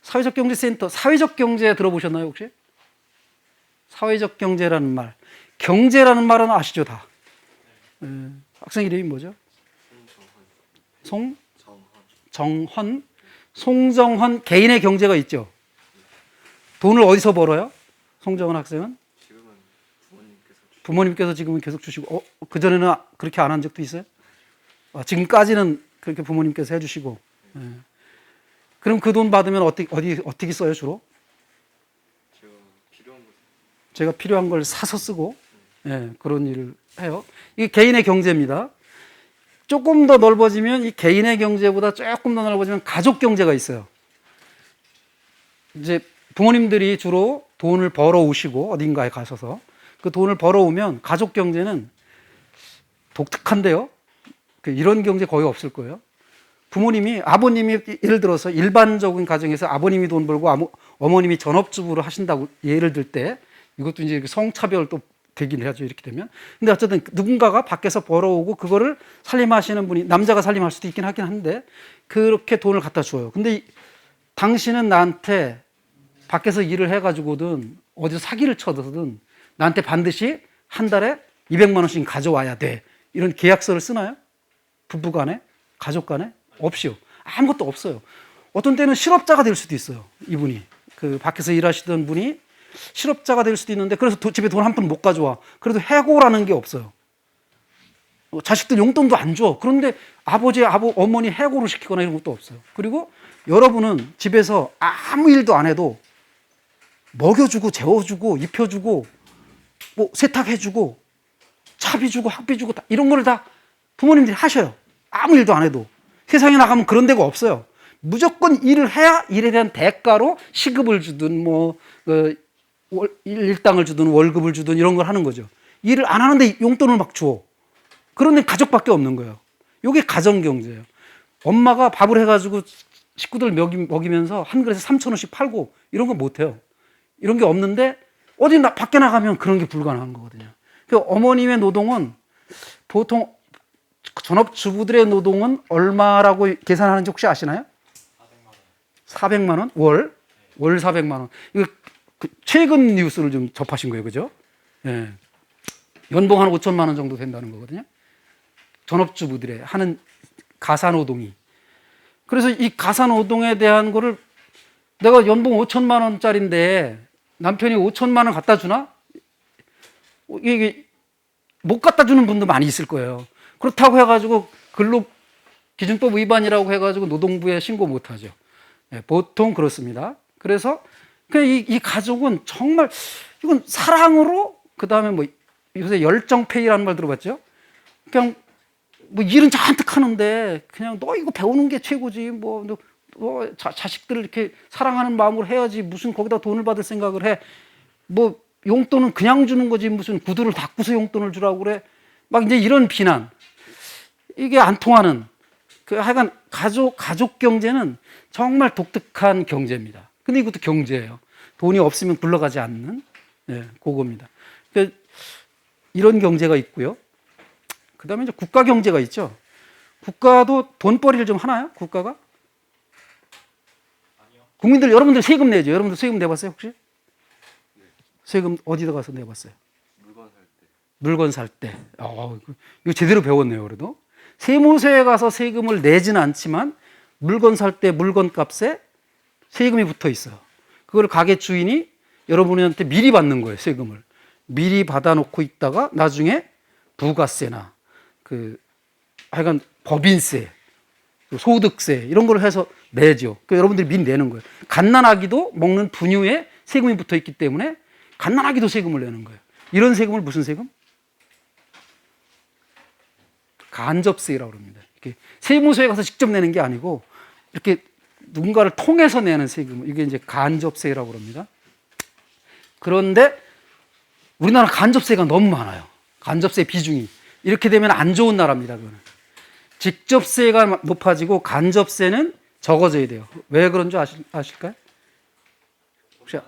사회적 경제센터, 사회적 경제 들어보셨나요, 혹시? 사회적 경제라는 말. 경제라는 말은 아시죠, 다? 학생 이름이 뭐죠? 송정헌. 송정헌 개인의 경제가 있죠. 돈을 어디서 벌어요? 송정헌 학생은? 지금은 부모님께서 지금은 계속 주시고, 그전에는 그렇게 안 한 적도 있어요? 지금까지는 그렇게 부모님께서 해주시고. 그럼 그 돈 받으면 어떻게 써요, 주로? 제가 필요한 걸 사서 쓰고, 그런 일을 해요. 이게 개인의 경제입니다. 조금 더 넓어지면 이 개인의 경제보다 조금 더 넓어지면 가족 경제가 있어요. 이제 부모님들이 주로 돈을 벌어오시고 어딘가에 가셔서 그 돈을 벌어오면 가족 경제는 독특한데요. 이런 경제 거의 없을 거예요. 아버님이 예를 들어서 일반적인 가정에서 아버님이 돈 벌고 어머님이 전업주부를 하신다고 예를 들 때 이것도 이제 성차별 또 되긴 하죠, 이렇게 되면. 근데 어쨌든 누군가가 밖에서 벌어오고 그거를 살림하시는 분이 남자가 살림할 수도 있긴 하긴 한데 그렇게 돈을 갖다 줘요. 근데 당신은 나한테 밖에서 일을 해가지고든 어디서 사기를 쳐든 나한테 반드시 한 달에 200만 원씩 가져와야 돼. 이런 계약서를 쓰나요? 부부 간에? 가족 간에? 없이요. 아무것도 없어요. 어떤 때는 실업자가 될 수도 있어요. 이분이. 그 밖에서 일하시던 분이 실업자가 될 수도 있는데 그래서 집에 돈 한 푼 못 가져와. 그래도 해고라는 게 없어요. 자식들 용돈도 안 줘. 그런데 어머니 해고를 시키거나 이런 것도 없어요. 그리고 여러분은 집에서 아무 일도 안 해도 먹여주고 재워주고 입혀주고 뭐 세탁해주고 차비 주고 학비 주고 이런 걸 다 부모님들이 하셔요. 아무 일도 안 해도. 세상에 나가면 그런 데가 없어요. 무조건 일을 해야 일에 대한 대가로 시급을 주든 일당을 주든 월급을 주든 이런 걸 하는 거죠. 일을 안 하는데 용돈을 막 줘. 그런데 가족밖에 없는 거예요. 이게 가정경제예요. 엄마가 밥을 해가지고 식구들 먹이면서 한 그릇에 3,000원씩 팔고 이런 거 못해요. 이런 게 없는데 어디 밖에 나가면 그런 게 불가능한 거거든요. 그러니까 어머님의 노동은 보통 전업주부들의 노동은 얼마라고 계산하는지 혹시 아시나요? 400만 원? 월 400만 원. 이거 최근 뉴스를 좀 접하신 거예요, 그죠? 예. 연봉 한 5천만 원 정도 된다는 거거든요. 전업주부들의 하는 가사노동이. 그래서 이 가사노동에 대한 거를 내가 연봉 5천만 원짜리인데 남편이 5천만 원 갖다 주나? 이게 못 갖다 주는 분도 많이 있을 거예요. 그렇다고 해가지고 근로기준법 위반이라고 해가지고 노동부에 신고 못 하죠. 네, 보통 그렇습니다. 그래서 이 가족은 정말 이건 사랑으로 그 다음에 요새 열정페이라는 말 들어봤죠? 그냥 일은 잔뜩 하는데 그냥 너 이거 배우는 게 최고지 자식들을 이렇게 사랑하는 마음으로 해야지 무슨 거기다 돈을 받을 생각을 해. 용돈은 그냥 주는 거지 무슨 구두를 닦고서 용돈을 주라고 그래. 이제 이런 비난. 이게 안 통하는 하여간 가족 경제는 정말 독특한 경제입니다. 근데 이것도 경제예요. 돈이 없으면 굴러가지 않는 그겁니다. 그러니까 이런 경제가 있고요. 그 다음에 이제 국가 경제가 있죠. 국가도 돈벌이를 좀 하나요? 국가가? 아니요. 여러분들 세금 내죠. 여러분들 세금 내봤어요, 혹시? 네. 세금 어디다 가서 내봤어요? 물건 살 때. 이거 제대로 배웠네요, 그래도. 세무서에 가서 세금을 내지는 않지만 물건 살 때 물건 값에 세금이 붙어 있어요. 그걸 가게 주인이 여러분한테 미리 받는 거예요, 세금을. 미리 받아놓고 있다가 나중에 부가세나 하여간 법인세, 소득세 이런 걸 해서 내죠. 여러분들이 미리 내는 거예요. 갓난아기도 먹는 분유에 세금이 붙어 있기 때문에 갓난아기도 세금을 내는 거예요. 이런 세금을 무슨 세금? 간접세라고 합니다. 이렇게 세무서에 가서 직접 내는 게 아니고 이렇게 누군가를 통해서 내는 세금, 이게 이제 간접세라고 합니다. 그런데 우리나라 간접세가 너무 많아요. 간접세 비중이. 이렇게 되면 안 좋은 나라입니다. 그거는. 직접세가 높아지고 간접세는 적어져야 돼요. 왜 그런 줄 아실까요? 혹시?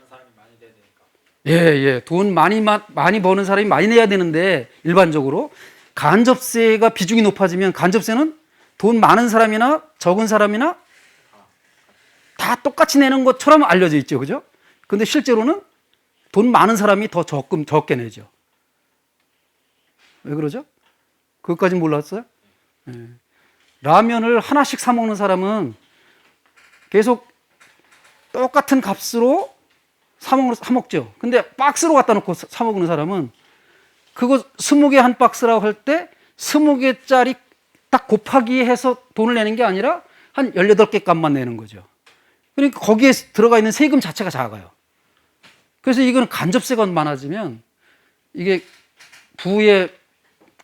예. 돈 많이 버는 사람이 많이 내야 되는데 일반적으로 간접세가 비중이 높아지면 간접세는 돈 많은 사람이나 적은 사람이나 다 다 똑같이 내는 것처럼 알려져 있죠. 그죠? 근데 실제로는 돈 많은 사람이 더 적게 내죠. 왜 그러죠? 그것까지 몰랐어요? 네. 라면을 하나씩 사 먹는 사람은 계속 똑같은 값으로 사 먹죠. 근데 박스로 갖다 놓고 사 먹는 사람은 그거 20개 한 박스라고 할 때 20개짜리 딱 곱하기 해서 돈을 내는 게 아니라 한 18개 값만 내는 거죠. 그러니까 거기에 들어가 있는 세금 자체가 작아요. 그래서 이거는 간접세가 많아지면 이게 부의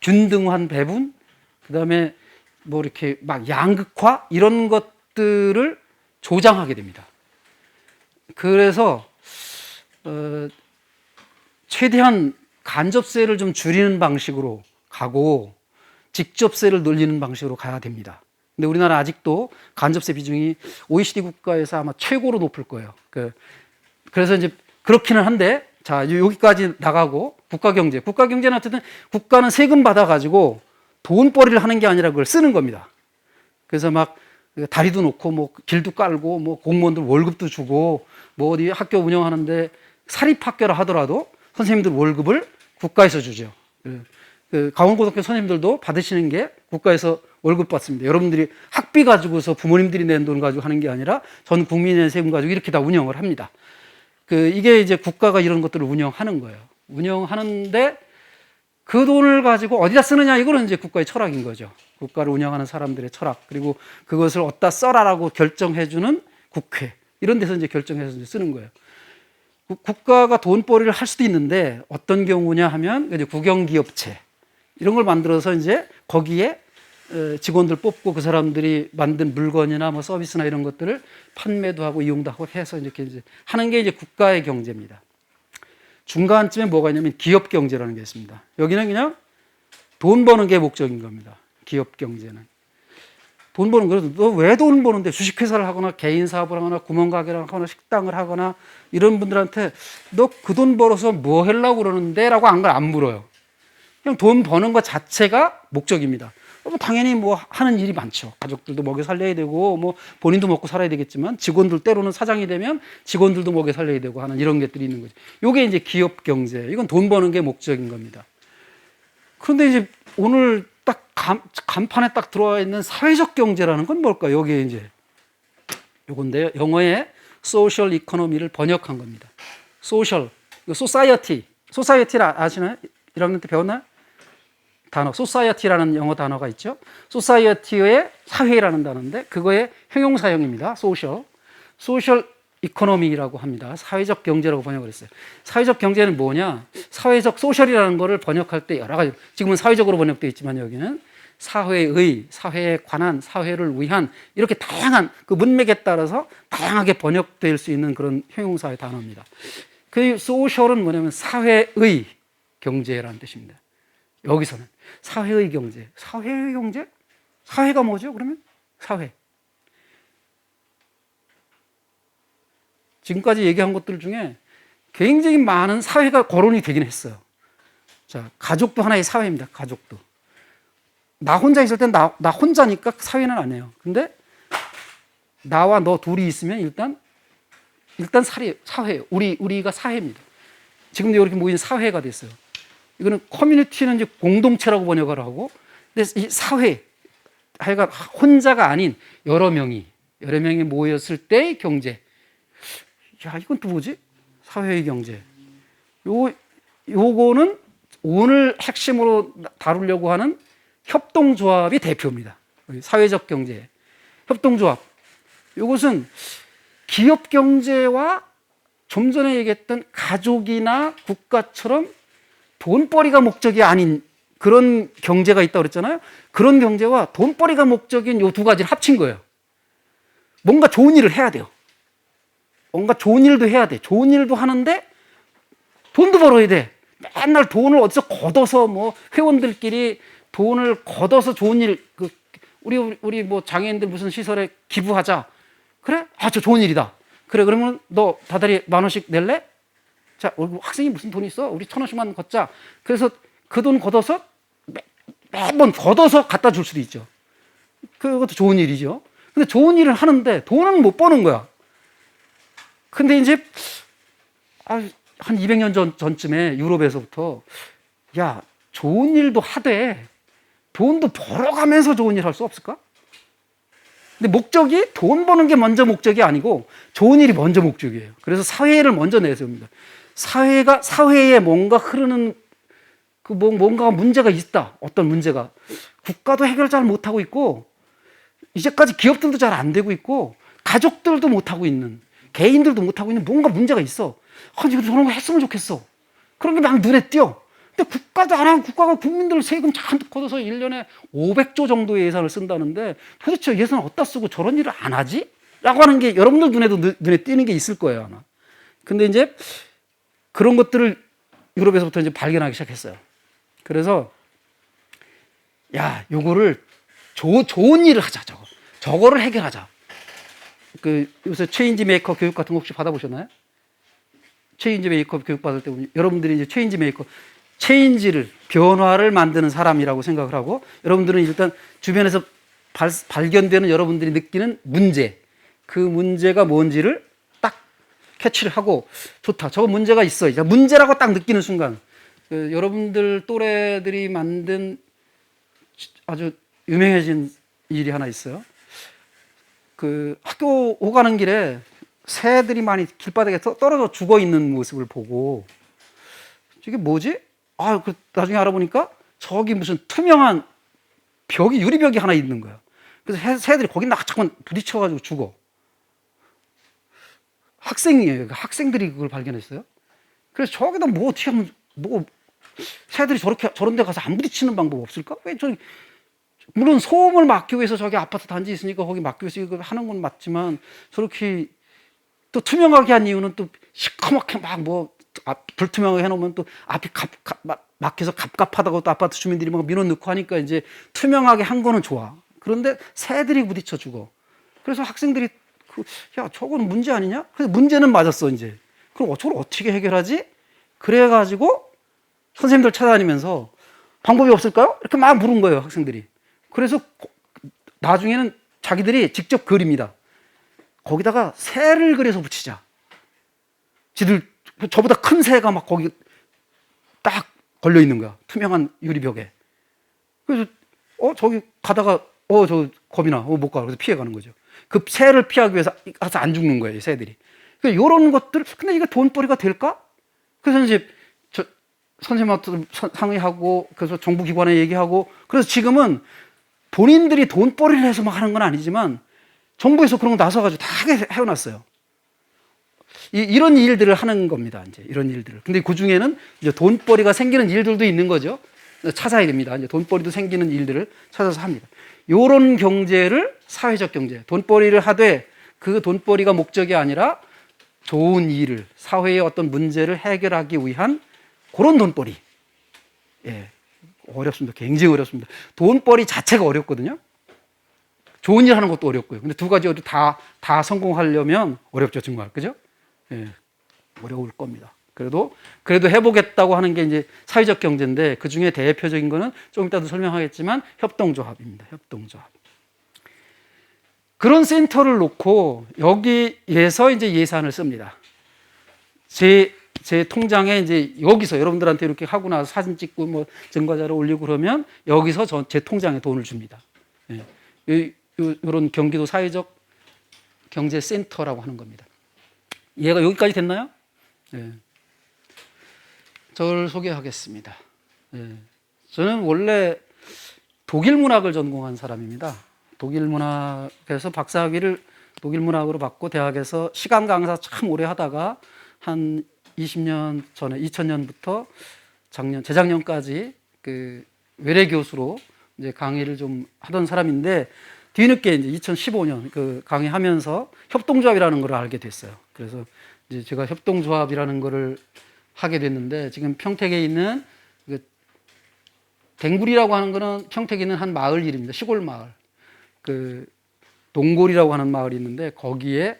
균등한 배분, 그 다음에 뭐 이렇게 막 양극화 이런 것들을 조장하게 됩니다. 그래서 최대한 간접세를 좀 줄이는 방식으로 가고 직접세를 늘리는 방식으로 가야 됩니다. 근데 우리나라 아직도 간접세 비중이 OECD 국가에서 아마 최고로 높을 거예요. 그래서 이제 그렇기는 한데, 자, 여기까지 나가고 국가경제는 어쨌든 국가는 세금 받아가지고 돈벌이를 하는 게 아니라 그걸 쓰는 겁니다. 그래서 막 다리도 놓고 뭐 길도 깔고 뭐 공무원들 월급도 주고 뭐 어디 학교 운영하는데 사립학교라 하더라도 선생님들 월급을 국가에서 주죠. 강원고등학교 선생님들도 받으시는 게 국가에서 월급 받습니다. 여러분들이 학비 가지고서 부모님들이 낸 돈 가지고 하는 게 아니라 전 국민의 세금 가지고 이렇게 다 운영을 합니다. 이게 이제 국가가 이런 것들을 운영하는 거예요. 운영하는데 그 돈을 가지고 어디다 쓰느냐, 이거는 이제 국가의 철학인 거죠. 국가를 운영하는 사람들의 철학, 그리고 그것을 어디다 써라라고 결정해주는 국회, 이런 데서 이제 결정해서 이제 쓰는 거예요. 국가가 돈벌이를 할 수도 있는데 어떤 경우냐 하면 이제 국영기업체 이런 걸 만들어서 이제 거기에 직원들 뽑고 그 사람들이 만든 물건이나 뭐 서비스나 이런 것들을 판매도 하고 이용도 하고 해서 이렇게 이제 하는 게 이제 국가의 경제입니다. 중간쯤에 뭐가 있냐면 기업 경제라는 게 있습니다. 여기는 그냥 돈 버는 게 목적인 겁니다. 기업 경제는. 돈 버는 거라도 너 왜 돈 버는데, 주식회사를 하거나 개인 사업을 하거나 구멍가게를 하거나 식당을 하거나 이런 분들한테 너 그 돈 벌어서 뭐 하려고 그러는데? 라고 안 물어요. 그냥 돈 버는 것 자체가 목적입니다. 당연히 뭐 하는 일이 많죠. 가족들도 먹여 살려야 되고 뭐 본인도 먹고 살아야 되겠지만 직원들 때로는 사장이 되면 직원들도 먹여 살려야 되고 하는 이런 것들이 있는 거죠. 이게 이제 기업 경제. 이건 돈 버는 게 목적인 겁니다. 그런데 이제 오늘 딱 간판에 딱 들어와 있는 사회적 경제라는 건 뭘까요? 여기에 이제 요건데요. 영어에 social economy를 번역한 겁니다. social, society. society를 아시나요? 1학년 때 배웠나요? 단어, society라는 영어 단어가 있죠. society의 사회라는 단어인데 그거의 형용사형입니다. social economy라고 합니다. 사회적 경제라고 번역을 했어요. 사회적 경제는 뭐냐? 사회적 소셜이라는 거를 번역할 때 여러 가지, 지금은 사회적으로 번역되어 있지만 여기는 사회의, 사회에 관한, 사회를 위한 이렇게 다양한 그 문맥에 따라서 다양하게 번역될 수 있는 그런 형용사의 단어입니다. 그 social은 뭐냐면 사회의 경제라는 뜻입니다. 여기서는 사회의 경제. 사회의 경제? 사회가 뭐죠? 그러면 사회. 지금까지 얘기한 것들 중에 굉장히 많은 사회가 거론이 되긴 했어요. 자, 가족도 하나의 사회입니다. 가족도. 나 혼자 있을 땐 나 혼자니까 사회는 안 해요. 근데 나와 너 둘이 있으면 일단 사회예요. 우리가 사회입니다. 지금도 이렇게 모인 사회가 됐어요. 이거는 커뮤니티는 이제 공동체라고 번역을 하고, 근데 이 사회, 하여간 혼자가 아닌 여러 명이 모였을 때의 경제. 야, 이건 또 뭐지? 사회의 경제. 요거는 오늘 핵심으로 다루려고 하는 협동조합이 대표입니다. 사회적 경제. 협동조합. 이것은 기업 경제와 좀 전에 얘기했던 가족이나 국가처럼 돈벌이가 목적이 아닌 그런 경제가 있다고 그랬잖아요. 그런 경제와 돈벌이가 목적인 이 두 가지를 합친 거예요. 뭔가 좋은 일을 해야 돼요. 뭔가 좋은 일도 해야 돼. 좋은 일도 하는데 돈도 벌어야 돼. 맨날 돈을 어디서 걷어서 뭐 회원들끼리 돈을 걷어서 좋은 일, 우리 뭐 장애인들 무슨 시설에 기부하자. 그래? 아, 저 좋은 일이다. 그래, 그러면 너 다달이 10,000원씩 낼래? 자, 학생이 무슨 돈 있어? 우리 1,000원씩만 걷자. 그래서 그 돈 걷어서 매번 걷어서 갖다 줄 수도 있죠. 그것도 좋은 일이죠. 근데 좋은 일을 하는데 돈은 못 버는 거야. 근데 이제 한 200년 전쯤에 유럽에서부터 야, 좋은 일도 하되 돈도 벌어가면서 좋은 일 할 수 없을까? 근데 목적이 돈 버는 게 먼저 목적이 아니고 좋은 일이 먼저 목적이에요. 그래서 사회를 먼저 내세웁니다. 사회에 뭔가 흐르는 뭔가 문제가 있다. 어떤 문제가. 국가도 해결 잘 못하고 있고, 이제까지 기업들도 잘 안 되고 있고, 가족들도 못하고 있는, 개인들도 못하고 있는 뭔가 문제가 있어. 이거 저런 거 했으면 좋겠어. 그런 게 막 눈에 띄어. 근데 국가도 안 하고 국가가 국민들 세금 잔뜩 걷어서 1년에 500조 정도의 예산을 쓴다는데 도대체 예산을 어디다 쓰고 저런 일을 안 하지? 라고 하는 게 여러분들 눈에 띄는 게 있을 거예요, 아마. 근데 이제 그런 것들을 유럽에서부터 이제 발견하기 시작했어요. 그래서 야, 요거를 좋은 일을 하자. 저거를 해결하자. 요새 체인지 메이커 교육 같은 거 혹시 받아보셨나요? 체인지 메이커 교육 받을 때 여러분들이 이제 체인지 메이커, 체인지를, 변화를 만드는 사람이라고 생각을 하고, 여러분들은 일단 주변에서 발견되는 여러분들이 느끼는 문제, 그 문제가 뭔지를 딱 캐치를 하고, 좋다, 저거 문제가 있어. 이제 문제라고 딱 느끼는 순간, 여러분들 또래들이 만든 아주 유명해진 일이 하나 있어요. 학교 오가는 길에 새들이 많이 길바닥에 떨어져 죽어 있는 모습을 보고, 이게 뭐지? 나중에 알아보니까 저기 무슨 투명한 유리벽이 하나 있는 거야. 그래서 새들이 거기 자꾸만 부딪혀가지고 죽어. 학생이에요. 학생들이 그걸 발견했어요. 그래서 저기다 어떻게 하면, 새들이 저런 데 가서 안 부딪히는 방법 없을까? 물론 소음을 막기 위해서 저기 아파트 단지 있으니까 거기 막기 위해서 이거 하는 건 맞지만, 저렇게 또 투명하게 한 이유는 또 시커멓게 불투명하게 해놓으면 또 앞이 막혀서 갑갑하다고 또 아파트 주민들이 막 민원 넣고 하니까 이제 투명하게 한 거는 좋아. 그런데 새들이 부딪혀 죽어. 그래서 학생들이 야, 저거는 문제 아니냐? 그래서 문제는 맞았어, 이제. 그럼 저걸 어떻게 해결하지? 그래가지고 선생님들 찾아다니면서 방법이 없을까요? 이렇게 막 물은 거예요, 학생들이. 그래서 나중에는 자기들이 직접 그립니다. 거기다가 새를 그려서 붙이자. 저보다 큰 새가 막 거기 딱 걸려 있는 거야. 투명한 유리벽에. 그래서 저기 가다가 저 겁이 나. 못 가. 그래서 피해 가는 거죠. 그 새를 피하기 위해서 가서 안 죽는 거예요, 새들이. 그러니까 이런 것들, 근데 이게 돈벌이가 될까? 그래서 이제 선생님한테 상의하고, 그래서 정부기관에 얘기하고, 그래서 지금은 본인들이 돈벌이를 해서 막 하는 건 아니지만 정부에서 그런 거 나서가지고 다 해놨어요. 이런 일들을 하는 겁니다. 이제 이런 일들을. 근데 그 중에는 이제 돈벌이가 생기는 일들도 있는 거죠. 찾아야 됩니다. 이제 돈벌이도 생기는 일들을 찾아서 합니다. 이런 경제를 사회적 경제, 돈벌이를 하되 그 돈벌이가 목적이 아니라 좋은 일을, 사회의 어떤 문제를 해결하기 위한 그런 돈벌이. 예, 어렵습니다. 굉장히 어렵습니다. 돈벌이 자체가 어렵거든요. 좋은 일 하는 것도 어렵고요. 근데 두 가지 다 성공하려면 어렵죠, 정말. 그죠? 예, 어려울 겁니다. 그래도 해보겠다고 하는 게 이제 사회적 경제인데, 그 중에 대표적인 거는 조금 이따도 설명하겠지만 협동조합입니다. 협동조합. 그런 센터를 놓고 여기에서 이제 예산을 씁니다. 제 통장에 이제 여기서 여러분들한테 이렇게 하고 나서 사진 찍고 증거자료 올리고 그러면 여기서 제 통장에 돈을 줍니다. 예. 이런 경기도 사회적 경제센터라고 하는 겁니다. 얘가 여기까지 됐나요? 예. 저를 소개하겠습니다. 예. 저는 원래 독일 문학을 전공한 사람입니다. 독일 문학에서 박사학위를 독일 문학으로 받고 대학에서 시간 강사 참 오래 하다가 한 20년 전에 2000년부터 재작년까지 외래 교수로 이제 강의를 좀 하던 사람인데, 뒤늦게 이제 2015년 강의하면서 협동조합이라는 걸 알게 됐어요. 그래서 이제 제가 협동조합이라는 거를 하게 됐는데, 지금 평택에 있는 댕굴이라고 하는 거는 평택에 있는 한 마을 이름입니다. 시골 마을. 동골이라고 하는 마을이 있는데, 거기에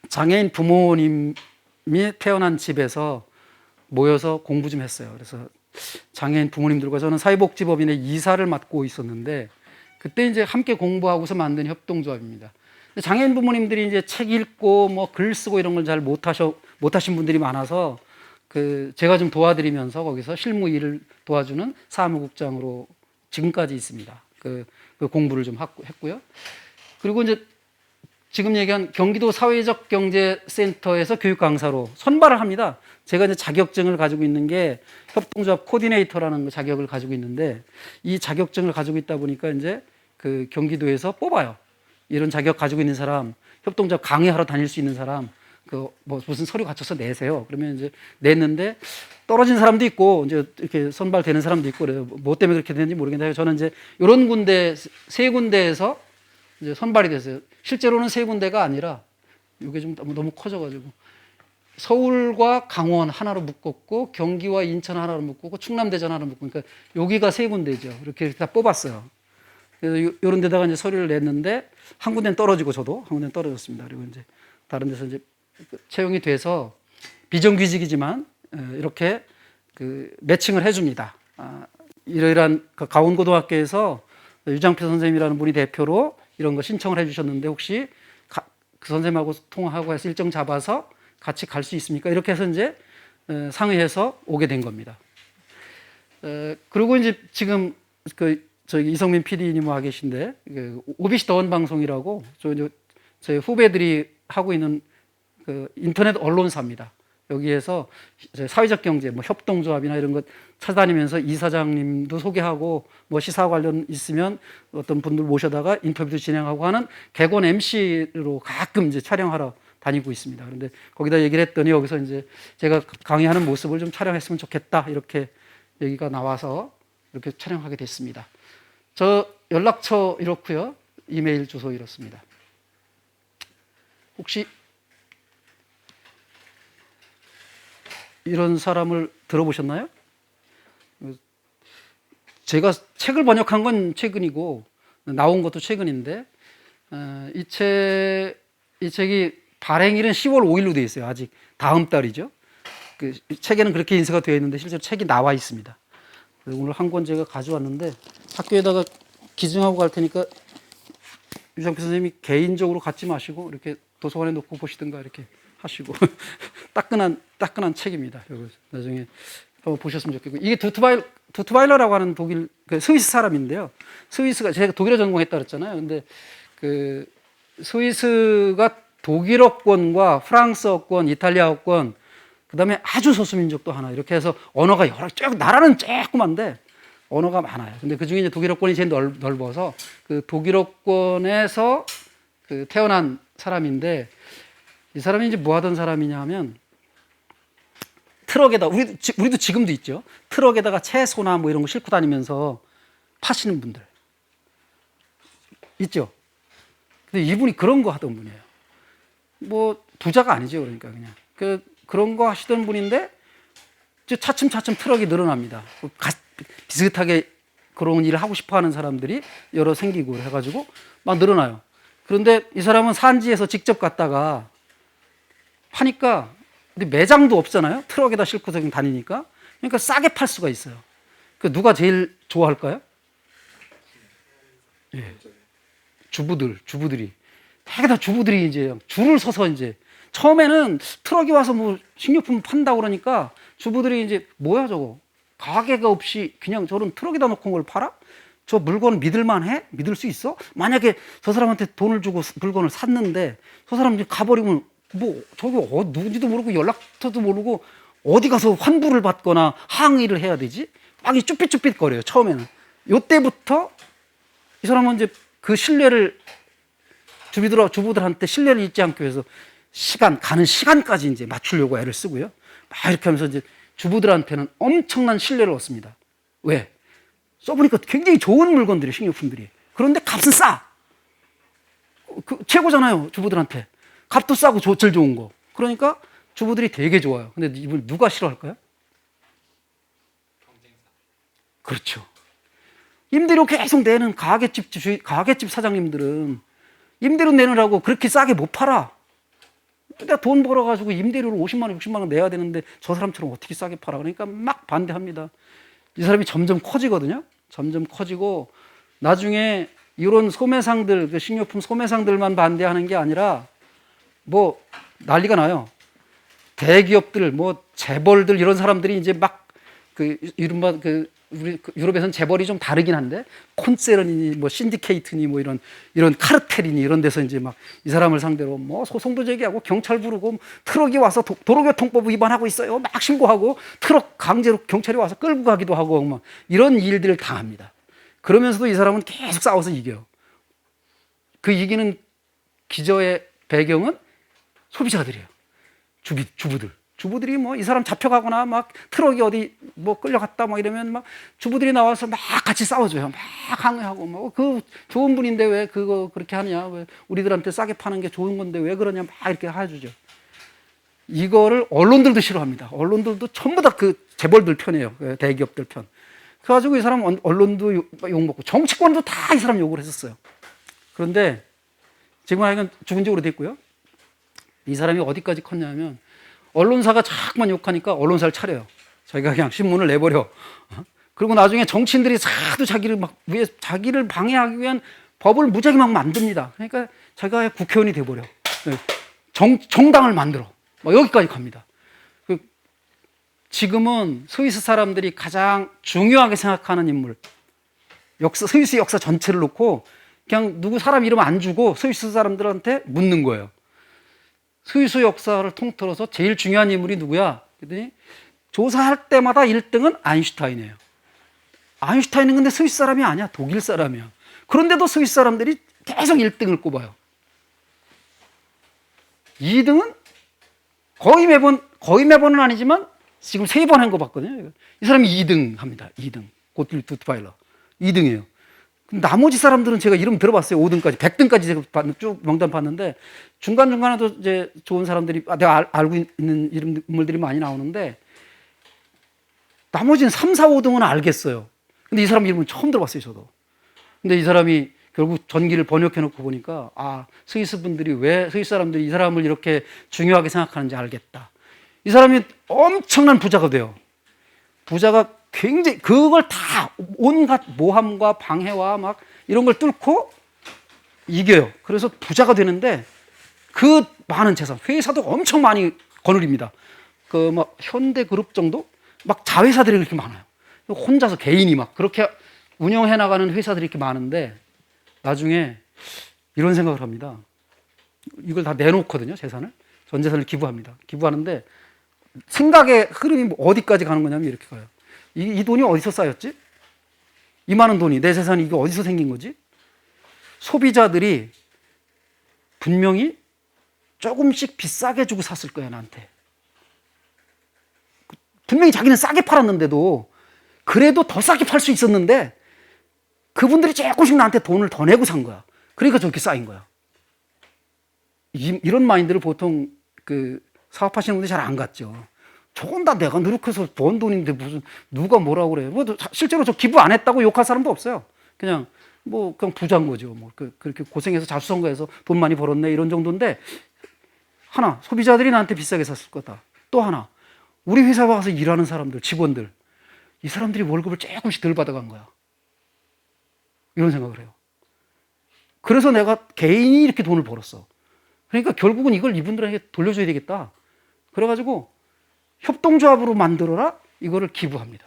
장애인 부모님이 태어난 집에서 모여서 공부 좀 했어요. 그래서 장애인 부모님들과 저는 사회복지법인의 이사를 맡고 있었는데, 그때 이제 함께 공부하고서 만든 협동조합입니다. 장애인 부모님들이 이제 책 읽고 뭐 글 쓰고 이런 걸 잘 못하신 분들이 많아서 제가 좀 도와드리면서 거기서 실무 일을 도와주는 사무국장으로 지금까지 있습니다. 그 공부를 좀 했고요. 그리고 이제 지금 얘기한 경기도 사회적 경제센터에서 교육 강사로 선발을 합니다. 제가 이제 자격증을 가지고 있는 게 협동조합 코디네이터라는 그 자격을 가지고 있는데 이 자격증을 가지고 있다 보니까 이제 그 경기도에서 뽑아요. 이런 자격 가지고 있는 사람, 협동조합 강의하러 다닐 수 있는 사람, 뭐 무슨 서류 갖춰서 내세요. 그러면 이제 냈는데 떨어진 사람도 있고 이제 이렇게 선발되는 사람도 있고 그래요. 뭐 때문에 그렇게 되는지 모르겠는데 저는 이제 이런 군데 세 군데에서 이제 선발이 됐어요. 실제로는 세 군데가 아니라 이게 좀 너무 커져가지고 서울과 강원 하나로 묶었고 경기와 인천 하나로 묶었고 충남 대전 하나로 묶고 그러니까 여기가 세 군데죠. 이렇게 다 뽑았어요. 그래서 이런 데다가 이제 서류를 냈는데 한 군데는 떨어지고 저도 한 군데는 떨어졌습니다. 그리고 이제 다른 데서 이제 채용이 돼서 비정규직이지만 이렇게 매칭을 해줍니다. 이러이러한 가온고등학교에서 유장표 선생님이라는 분이 대표로 이런 거 신청을 해주셨는데 혹시 그 선생님하고 통화하고 해서 일정 잡아서 같이 갈 수 있습니까? 이렇게 해서 이제 상의해서 오게 된 겁니다. 그리고 이제 지금 저기 이성민 PD님 와 계신데 OBC 더원 방송이라고 저희 후배들이 하고 있는 인터넷 언론사입니다. 여기에서 사회적 경제, 뭐 협동조합이나 이런 것 찾아다니면서 이사장님도 소개하고 뭐 시사 관련 있으면 어떤 분들 모셔다가 인터뷰도 진행하고 하는 객원 MC로 가끔 이제 촬영하러 다니고 있습니다. 그런데 거기다 얘기를 했더니 여기서 이제 제가 강의하는 모습을 좀 촬영했으면 좋겠다 이렇게 얘기가 나와서 이렇게 촬영하게 됐습니다. 저 연락처 이렇고요. 이메일 주소 이렇습니다. 혹시 이런 사람을 들어보셨나요? 제가 책을 번역한 건 최근이고 나온 것도 최근인데 이 책이 발행일은 10월 5일로 되어 있어요. 아직 다음 달이죠. 책에는 그렇게 인쇄가 되어 있는데 실제로 책이 나와 있습니다. 오늘 한 권 제가 가져왔는데 학교에다가 기증하고 갈 테니까 유장표 선생님이 개인적으로 갖지 마시고 이렇게 도서관에 놓고 보시든가 이렇게 하시고 따끈한 책입니다. 나중에 한번 보셨으면 좋겠고 이게 두트바일러라고 하는 독일 스위스 사람인데요. 스위스가 제가 독일어 전공했다 그랬잖아요. 근데 스위스가 독일어권과 프랑스어권, 이탈리아어권 그다음에 아주 소수민족도 하나 이렇게 해서 언어가 나라는 조그만데 언어가 많아요. 근데 그중에 이제 독일어권이 제일 넓어서 독일어권에서 태어난 사람인데 이 사람이 이제 뭐 하던 사람이냐면 트럭에다 우리도 지금도 있죠. 트럭에다가 채소나 뭐 이런 거 싣고 다니면서 파시는 분들 있죠. 근데 이분이 그런 거 하던 분이에요. 뭐 부자가 아니죠. 그러니까 그냥 그런 거 하시던 분인데 차츰 트럭이 늘어납니다. 비슷하게 그런 일을 하고 싶어하는 사람들이 여러 생기고 해가지고 막 늘어나요. 그런데 이 사람은 산지에서 직접 갔다가 파니까 근데 매장도 없잖아요. 트럭에다 싣고 다니니까. 그러니까 싸게 팔 수가 있어요. 누가 제일 좋아할까요? 예. 주부들이. 되게 다 주부들이 이제 줄을 서서 이제 처음에는 트럭이 와서 뭐 식료품 판다고 그러니까 주부들이 이제 뭐야 저거 가게가 없이 그냥 저런 트럭에다 놓고 온 걸 팔아? 저 물건 믿을만해? 믿을 수 있어? 만약에 저 사람한테 돈을 주고 물건을 샀는데 저 사람 가버리면 뭐 저기 누군지도 모르고 연락처도 모르고 어디 가서 환불을 받거나 항의를 해야 되지? 막 이 쭈삣쭈삣 거려요. 처음에는. 요때부터 이 사람은 이제 그 신뢰를 주부들한테 신뢰를 잊지 않기 위해서 가는 시간까지 이제 맞추려고 애를 쓰고요. 막 이렇게 하면서 이제 주부들한테는 엄청난 신뢰를 얻습니다. 왜? 써보니까 굉장히 좋은 물건들이 식료품들이. 그런데 값은 싸. 최고잖아요. 주부들한테. 값도 싸고 제일 좋은 거. 그러니까 주부들이 되게 좋아요. 근데 이분 누가 싫어할까요? 그렇죠. 임대료 계속 내는 가게집 사장님들은 임대료 내느라고 그렇게 싸게 못 팔아. 내가 돈 벌어가지고 임대료를 50만 원, 60만 원 내야 되는데 저 사람처럼 어떻게 싸게 팔아. 그러니까 막 반대합니다. 이 사람이 점점 커지거든요. 점점 커지고 나중에 이런 소매상들, 그 식료품 소매상들만 반대하는 게 아니라 뭐 난리가 나요. 대기업들, 뭐 재벌들 이런 사람들이 이제 막 그 이른바 그 우리 유럽에서는 재벌이 좀 다르긴 한데 콘세런이니 뭐 신디케이트니 뭐 이런 카르텔이니 이런 데서 이제 막 이 사람을 상대로 뭐 소송도 제기하고 경찰 부르고 트럭이 와서 도로교통법 위반하고 있어요 막 신고하고 트럭 강제로 경찰이 와서 끌고 가기도 하고 막 이런 일들을 당합니다. 그러면서도 이 사람은 계속 싸워서 이겨요. 그 이기는 기저의 배경은 소비자들이에요. 주부들이 뭐 이 사람 잡혀가거나 막 트럭이 어디 뭐 끌려갔다 막 이러면 막 주부들이 나와서 막 같이 싸워줘요. 막 항의하고 뭐 그 좋은 분인데 왜 그거 그렇게 하느냐, 왜 우리들한테 싸게 파는 게 좋은 건데 왜 그러냐 막 이렇게 해주죠. 이거를 언론들도 싫어합니다. 언론들도 전부 다 그 재벌들 편이에요. 대기업들 편. 그래가지고 이 사람 언론도 욕먹고 정치권도 다 이 사람 욕을 했었어요. 그런데 지금 하여간 죽은 지 오래됐고요. 이 사람이 어디까지 컸냐면 언론사가 자꾸만 욕하니까 언론사를 차려요. 자기가 그냥 신문을 내버려. 그리고 나중에 정치인들이 하도 자기를 방해하기 위한 법을 무지하게 막 만듭니다. 그러니까 자기가 국회의원이 돼버려. 정당을 만들어. 막 여기까지 갑니다. 지금은 스위스 사람들이 가장 중요하게 생각하는 인물, 스위스 역사 전체를 놓고 그냥 누구 사람 이름 안 주고 스위스 사람들한테 묻는 거예요. 스위스 역사를 통틀어서 제일 중요한 인물이 누구야? 그랬더니 조사할 때마다 1등은 아인슈타인이에요. 아인슈타인은 근데 스위스 사람이 아니야. 독일 사람이야. 그런데도 스위스 사람들이 계속 1등을 꼽아요. 2등은 거의 매번은 아니지만 지금 3번 한 거 봤거든요. 이 사람이 2등 합니다. 2등. 고틸 두트바일러. 2등이에요. 나머지 사람들은 제가 이름 들어봤어요. 5등까지. 100등까지 제가 쭉 명단 봤는데 중간중간에도 이제 좋은 사람들이 내가 알고 있는 인물들이 많이 나오는데 나머지는 3, 4, 5등은 알겠어요. 근데 이 사람 이름은 처음 들어봤어요, 저도. 근데 이 사람이 결국 전기를 번역해 놓고 보니까 스위스 분들이 왜 스위스 사람들이 이 사람을 이렇게 중요하게 생각하는지 알겠다. 이 사람이 엄청난 부자가 돼요. 부자가 굉장히 그걸 다 온갖 모함과 방해와 막 이런 걸 뚫고 이겨요. 그래서 부자가 되는데 그 많은 재산, 회사도 엄청 많이 거느립니다. 그 막 현대그룹 정도? 막 자회사들이 그렇게 많아요. 혼자서 개인이 막 그렇게 운영해 나가는 회사들이 이렇게 많은데 나중에 이런 생각을 합니다. 이걸 다 내놓거든요, 재산을. 전 재산을 기부합니다. 기부하는데 생각의 흐름이 어디까지 가는 거냐면 이렇게 가요. 이 돈이 어디서 쌓였지? 이 많은 돈이, 내 재산이 이게 어디서 생긴 거지? 소비자들이 분명히 조금씩 비싸게 주고 샀을 거야, 나한테. 분명히 자기는 싸게 팔았는데도 그래도 더 싸게 팔 수 있었는데 그분들이 조금씩 나한테 돈을 더 내고 산 거야. 그러니까 저렇게 쌓인 거야. 이런 마인드를 보통 그 사업하시는 분들이 잘 안 갖죠. 저건 다 내가 노력해서 번 돈인데 무슨 누가 뭐라고 그래. 뭐 실제로 저 기부 안 했다고 욕할 사람도 없어요. 그냥 부자인 거죠. 뭐 그렇게 고생해서 자수성가해서 돈 많이 벌었네 이런 정도인데 하나 소비자들이 나한테 비싸게 샀을 거다. 또 하나 우리 회사에 와서 일하는 사람들, 직원들 이 사람들이 월급을 조금씩 덜 받아간 거야. 이런 생각을 해요. 그래서 내가 개인이 이렇게 돈을 벌었어. 그러니까 결국은 이걸 이분들에게 돌려줘야 되겠다. 그래가지고 협동조합으로 만들어라 이거를 기부합니다.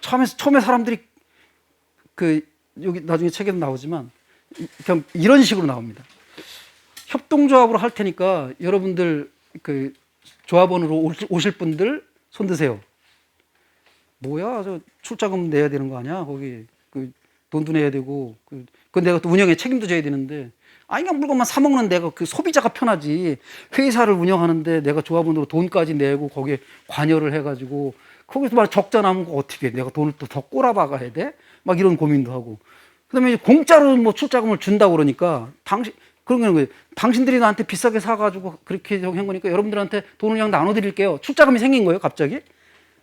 처음에 사람들이 여기 나중에 책에도 나오지만 그냥 이런 식으로 나옵니다. 협동조합으로 할 테니까 여러분들 그 조합원으로 오실 분들 손 드세요. 뭐야, 저 출자금 내야 되는 거 아니야? 거기 돈도 내야 되고 그 내가 또 운영에 책임도 져야 되는데 그냥 물건만 사 먹는 내가 그 소비자가 편하지. 회사를 운영하는데 내가 조합원으로 돈까지 내고 거기에 관여를 해가지고 거기서 막 적자 남은 거 어떻게 해? 내가 돈을 또 더 꼬라박아야 돼? 막 이런 고민도 하고. 그다음에 공짜로 뭐 출자금을 준다고 그러니까 그런 거예요. 당신들이 나한테 비싸게 사가지고 그렇게 한 거니까 여러분들한테 돈을 그냥 나눠드릴게요. 출자금이 생긴 거예요, 갑자기.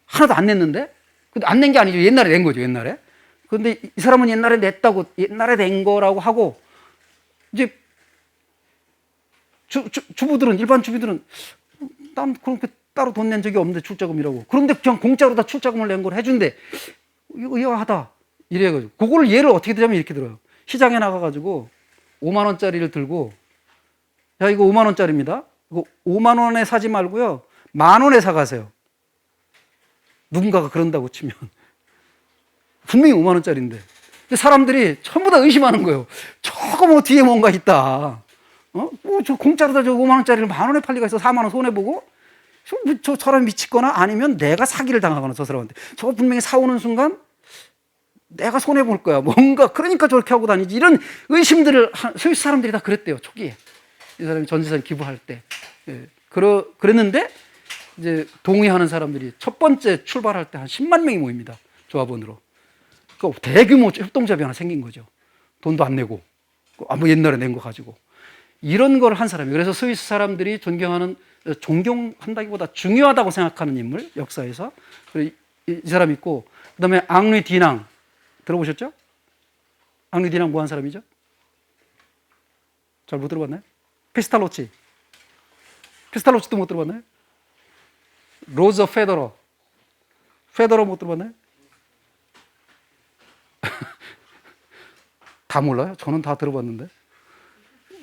하나도 안 냈는데? 근데 안 낸 게 아니죠. 옛날에 낸 거죠, 옛날에. 그런데 이 사람은 옛날에 옛날에 낸 거라고 하고, 이제 주부들은, 일반 주부들은 난 그렇게 따로 돈 낸 적이 없는데 출자금이라고. 그런데 그냥 공짜로 다 출자금을 낸 걸 해준대. 이거 의아하다. 이래가지고 그걸 예를 어떻게 들자면 이렇게 들어요. 시장에 나가가지고 5만 원짜리를 들고 야 이거 5만 원짜리입니다. 이거 5만 원에 사지 말고요. 만 원에 사가세요. 누군가가 그런다고 치면 분명히 5만 원짜리인데 근데 사람들이 전부 다 의심하는 거예요. 저거 뭐 뒤에 뭔가 있다. 저 공짜로 다 저 5만 원짜리를 만 원에 팔리가 있어 4만 원 손해 보고 저 사람이 미치거나 아니면 내가 사기를 당하거나 저 사람한테 저거 분명히 사오는 순간 내가 손해 볼 거야. 뭔가 그러니까 저렇게 하고 다니지. 이런 의심들을 스위스 사람들이 다 그랬대요. 초기에 이 사람이 전 재산 기부할 때. 예. 그랬는데 이제 동의하는 사람들이 첫 번째 출발할 때 한 10만 명이 모입니다. 조합원으로. 그 대규모 협동조합이 하나 생긴 거죠. 돈도 안 내고 뭐 옛날에 낸 거 가지고 이런 걸 한 사람이. 그래서 스위스 사람들이 존경한다기보다 중요하다고 생각하는 인물 역사에서 이 사람이 있고 그다음에 앙리 디낭 들어보셨죠? 앙리 디낭 뭐 한 사람이죠? 잘 못 들어봤나요? 페스탈로치도 못 들어봤나요? 로저 페더러 못 들어봤나요? 다 몰라요? 저는 다 들어봤는데.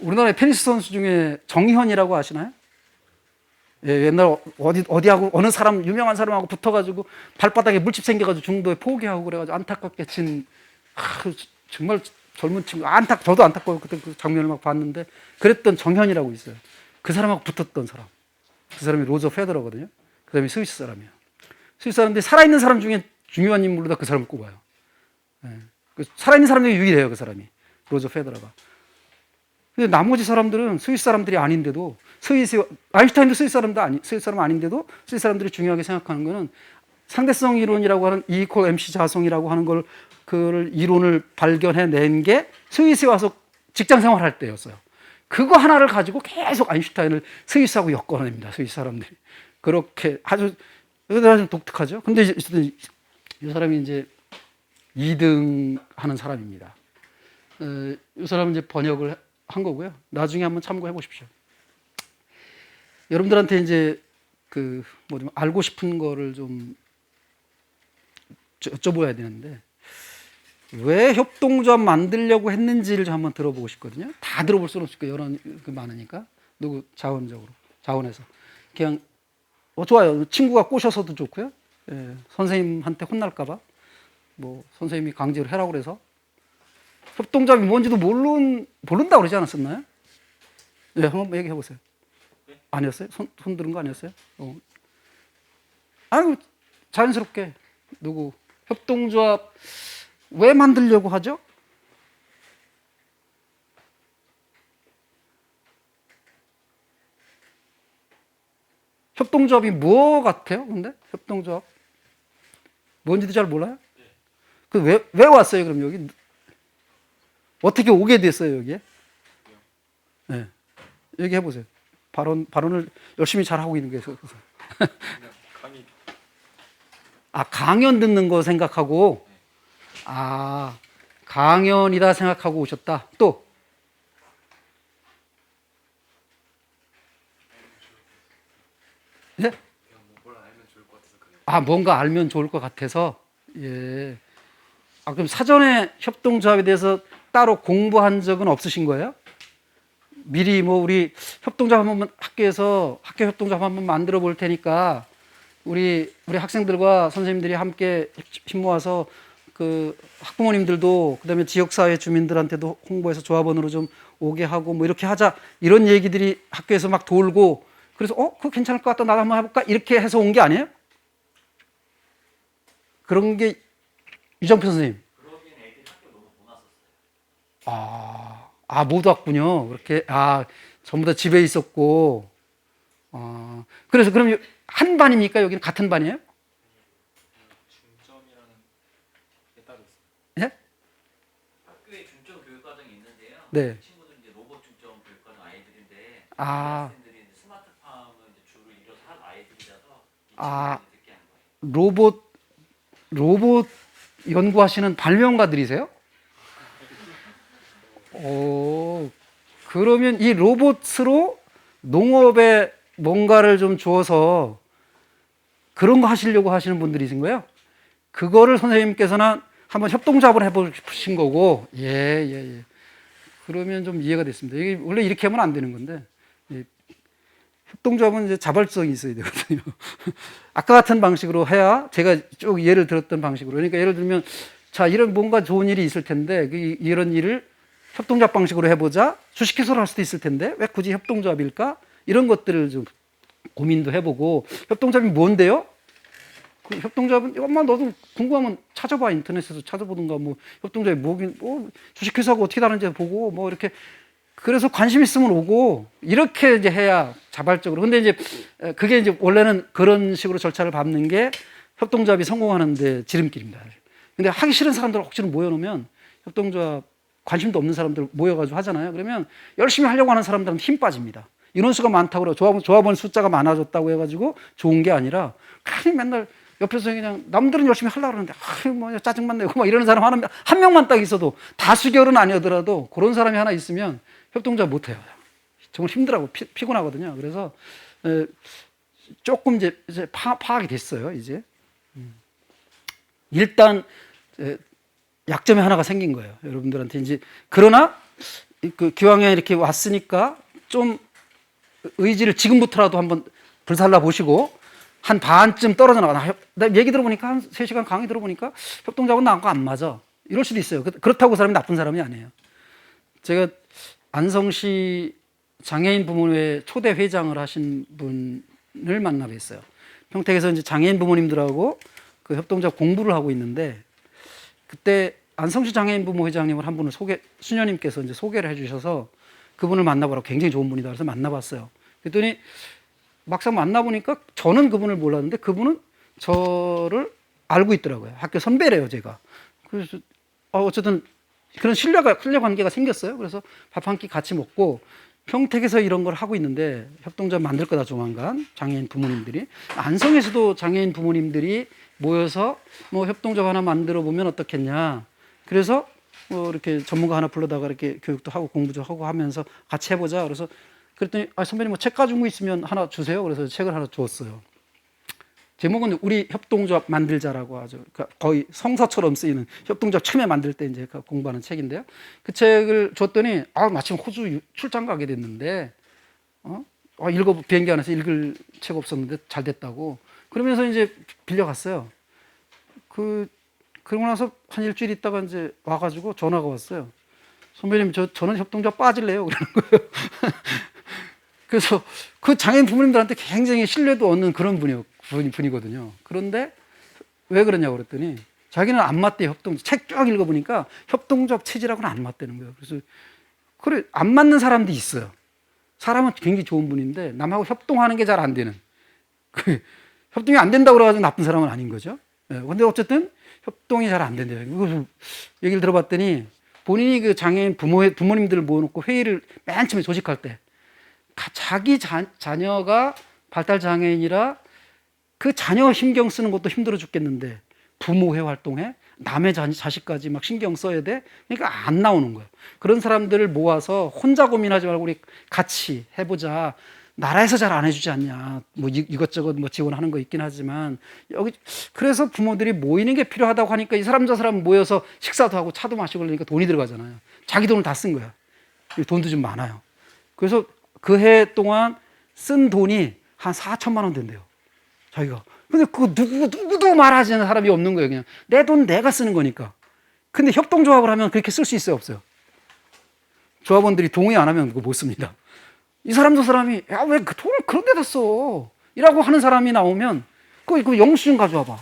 우리나라의 테니스 선수 중에 정희현이라고 아시나요? 예, 옛날 어디하고 어느 사람 유명한 사람하고 붙어가지고 발바닥에 물집 생겨가지고 중도에 포기하고 그래가지고 안타깝게 친 정말 젊은 친구 저도 안타까워 그때 그 장면을 막 봤는데 그랬던 정현이라고 있어요. 그 사람하고 붙었던 사람. 그 사람이 로저 페더러거든요. 그 다음에 스위스 사람이에요. 스위스 사람들이 살아있는 사람 중에 중요한 인물로다 그 사람을 꼽아요. 예. 살아있는 사람 중에 유일해요, 그 사람이. 로저 페더러가. 근데 나머지 사람들은 스위스 사람들이 아닌데도 아인슈타인도 스위스 사람 아닌데도 스위스 사람들이 중요하게 생각하는 거는 상대성 이론이라고 하는 E 이퀄 MC 자성이라고 하는 그걸 이론을 발견해낸 게 스위스에 와서 직장 생활할 때였어요. 그거 하나를 가지고 계속 아인슈타인을 스위스하고 엮어냅니다. 스위스 사람들이. 그렇게 아주 독특하죠. 근데 이 사람이 이제 2등 하는 사람입니다. 이 사람은 이제 번역을 한 거고요. 나중에 한번 참고해 보십시오. 여러분들한테 이제 알고 싶은 거를 좀 여쭤봐야 되는데 왜 협동조합 만들려고 했는지를 좀 한번 들어보고 싶거든요. 다 들어볼 수는 없을 거예요. 많으니까 자원에서 그냥 좋아요. 친구가 꼬셔서도 좋고요. 예, 선생님한테 혼날까봐 뭐 선생님이 강제로 해라고 그래서 협동조합이 뭔지도 모른다고 그러지 않았었나요? 네, 한번 얘기해 보세요. 아니었어요? 손 들은 거 아니었어요? 아니, 자연스럽게 협동조합 왜 만들려고 하죠? 협동조합이 뭐 같아요? 근데 협동조합 뭔지도 잘 몰라요? 왜 왔어요? 그럼 여기 어떻게 오게 됐어요 여기에? 네, 얘기해 보세요. 발언을 열심히 잘 하고 있는 게 있어서. 강연 듣는 거 생각하고 강연이다 생각하고 오셨다. 또 예? 뭔가 알면 좋을 것 같아서. 예. 그럼 사전에 협동조합에 대해서 따로 공부한 적은 없으신 거예요? 미리 우리 협동조합 한번 학교 협동조합 한번 만들어 볼 테니까 우리 학생들과 선생님들이 함께 힘 모아서 그 학부모님들도 그다음에 지역사회 주민들한테도 홍보해서 조합원으로 좀 오게 하고 뭐 이렇게 하자 이런 얘기들이 학교에서 막 돌고 그래서 그거 괜찮을 것 같다 나도 한번 해볼까 이렇게 해서 온 게 아니에요? 그런 게 유정표 선생님. 그러기엔 애들이 학교 너무 못 못 왔었어요. 왔군요. 그렇게 전부 다 집에 있었고. 그래서 그럼 한 반입니까? 여기는 같은 반이에요? 중점이라는 게 따로 있어요. 예? 학교에 중점 교육 과정이 있는데요. 네. 친구들 이제 로봇 중점 교육 과정 아이들인데 학생들이 이제 스마트팜을 이제 주를 이뤄서 한 아이들이라서 이 친구들이 듣게 한 거예요. 로봇 연구하시는 발명가들이세요? 그러면 이 로봇으로 농업에 뭔가를 좀 주어서 그런 거 하시려고 하시는 분들이신 거예요? 그거를 선생님께서는 한번 협동조합을 해보신 거고, 예. 그러면 좀 이해가 됐습니다. 이게 원래 이렇게 하면 안 되는 건데, 예. 협동조합은 이제 자발성이 있어야 되거든요. 아까 같은 방식으로 해야 제가 쭉 예를 들었던 방식으로. 그러니까 예를 들면, 자, 이런 뭔가 좋은 일이 있을 텐데, 이런 일을 협동조합 방식으로 해보자. 주식회사로 할 수도 있을 텐데, 왜 굳이 협동조합일까? 이런 것들을 좀 고민도 해보고, 협동조합이 뭔데요? 그 협동조합은, 엄마 너도 궁금하면 찾아봐. 인터넷에서 찾아보든가, 뭐, 협동조합이 뭐긴, 주식회사가 어떻게 다른지 보고, 뭐, 이렇게. 그래서 관심 있으면 오고, 이렇게 이제 해야 자발적으로. 근데 이제, 그게 이제 원래는 그런 식으로 절차를 밟는 게 협동조합이 성공하는데 지름길입니다. 근데 하기 싫은 사람들 억지로 모여놓으면 협동조합 관심도 없는 사람들 모여가지고 하잖아요. 그러면 열심히 하려고 하는 사람들은 힘 빠집니다. 인원수가 많다고 그래요. 조합원 숫자가 많아졌다고 해가지고 좋은 게 아니라 그냥 맨날 옆에서 그냥 남들은 열심히 하려고 그러는데 뭐 짜증만 내고 막 이러는 사람 한 명만 딱 있어도 다수결은 아니더라도 그런 사람이 하나 있으면 협동조합 못해요. 정말 힘들하고 피곤하거든요. 그래서 조금 이제 파악이 됐어요. 이제 일단 약점이 하나가 생긴 거예요. 여러분들한테 이제 그러나 그 기왕에 이렇게 왔으니까 좀 의지를 지금부터라도 한번 불살라 보시고 한 반쯤 떨어져 나가. 나 얘기 들어보니까 한 3시간 강의 들어보니까 협동조합은 나하고 안 맞아. 이럴 수도 있어요. 그렇다고 그 사람이 나쁜 사람이 아니에요. 제가 안성시 장애인 부모회 초대 회장을 하신 분을 만나 뵀어요. 평택에서 이제 장애인 부모님들하고 그 협동조합 공부를 하고 있는데 그때 안성시 장애인 부모 회장님을 한 분을 수녀님께서 이제 소개를 해주셔서 그분을 만나보라고 굉장히 좋은 분이다 그래서 만나봤어요. 그랬더니 막상 만나보니까 저는 그분을 몰랐는데 그분은 저를 알고 있더라고요. 학교 선배래요, 제가. 그래서 어쨌든 그런 신뢰 관계가 생겼어요. 그래서 밥 한 끼 같이 먹고 평택에서 이런 걸 하고 있는데 협동조합 만들 거다 조만간 장애인 부모님들이 안성에서도 장애인 부모님들이 모여서 뭐 협동조합 하나 만들어 보면 어떻겠냐. 그래서 뭐 이렇게 전문가 하나 불러다가 이렇게 교육도 하고 공부도 하고 하면서 같이 해보자. 그래서 그랬더니 선배님 뭐 책 가지고 있으면 하나 주세요. 그래서 책을 하나 주었어요. 제목은 우리 협동조합 만들자라고 하죠. 그러니까 거의 성서처럼 쓰이는 협동조합 처음에 만들 때 이제 공부하는 책인데요. 그 책을 줬더니 마침 호주 출장 가게 됐는데 비행기 안에서 읽을 책 없었는데 잘 됐다고. 그러면서 이제 빌려갔어요. 그러고 나서 한 일주일 있다가 이제 와가지고 전화가 왔어요. 선배님 저는 협동조합 빠질래요. 그러는 거예요. 그래서 그 장애인 부모님들한테 굉장히 신뢰도 얻는 그런 분이거든요. 그런데 왜 그러냐고 그랬더니 자기는 안 맞대요. 협동조합. 책 쭉 읽어보니까 협동조합 체질하고는 안 맞다는 거예요. 그래서 그래 안 맞는 사람도 있어요. 사람은 굉장히 좋은 분인데 남하고 협동하는 게 잘 안 되는. 협동이 안 된다고 그래가지고 나쁜 사람은 아닌 거죠. 근데 어쨌든 협동이 잘 안 된대요. 그래서 얘기를 들어봤더니 본인이 그 장애인 부모님들을 모아놓고 회의를 맨 처음에 조직할 때 자기 자녀가 발달장애인이라 그 자녀 신경 쓰는 것도 힘들어 죽겠는데 부모회 활동해? 남의 자식까지 막 신경 써야 돼? 그러니까 안 나오는 거예요. 그런 사람들을 모아서 혼자 고민하지 말고 우리 같이 해보자. 나라에서 잘 안 해주지 않냐. 뭐 이것저것 뭐 지원하는 거 있긴 하지만 여기 그래서 부모들이 모이는 게 필요하다고 하니까 이 사람 저 사람 모여서 식사도 하고 차도 마시고 그러니까 돈이 들어가잖아요. 자기 돈을 다 쓴 거야. 돈도 좀 많아요. 그래서 그 해 동안 쓴 돈이 한 4천만 원 된대요. 자기가. 근데 그거 누구도 말하지 않는 사람이 없는 거예요. 그냥 내 돈 내가 쓰는 거니까. 근데 협동조합을 하면 그렇게 쓸 수 있어요, 없어요? 조합원들이 동의 안 하면 그거 못 씁니다. 이 사람 저 사람이 야 왜 그 돈을 그런 데다 써? 이라고 하는 사람이 나오면 그 영수증 가져와 봐.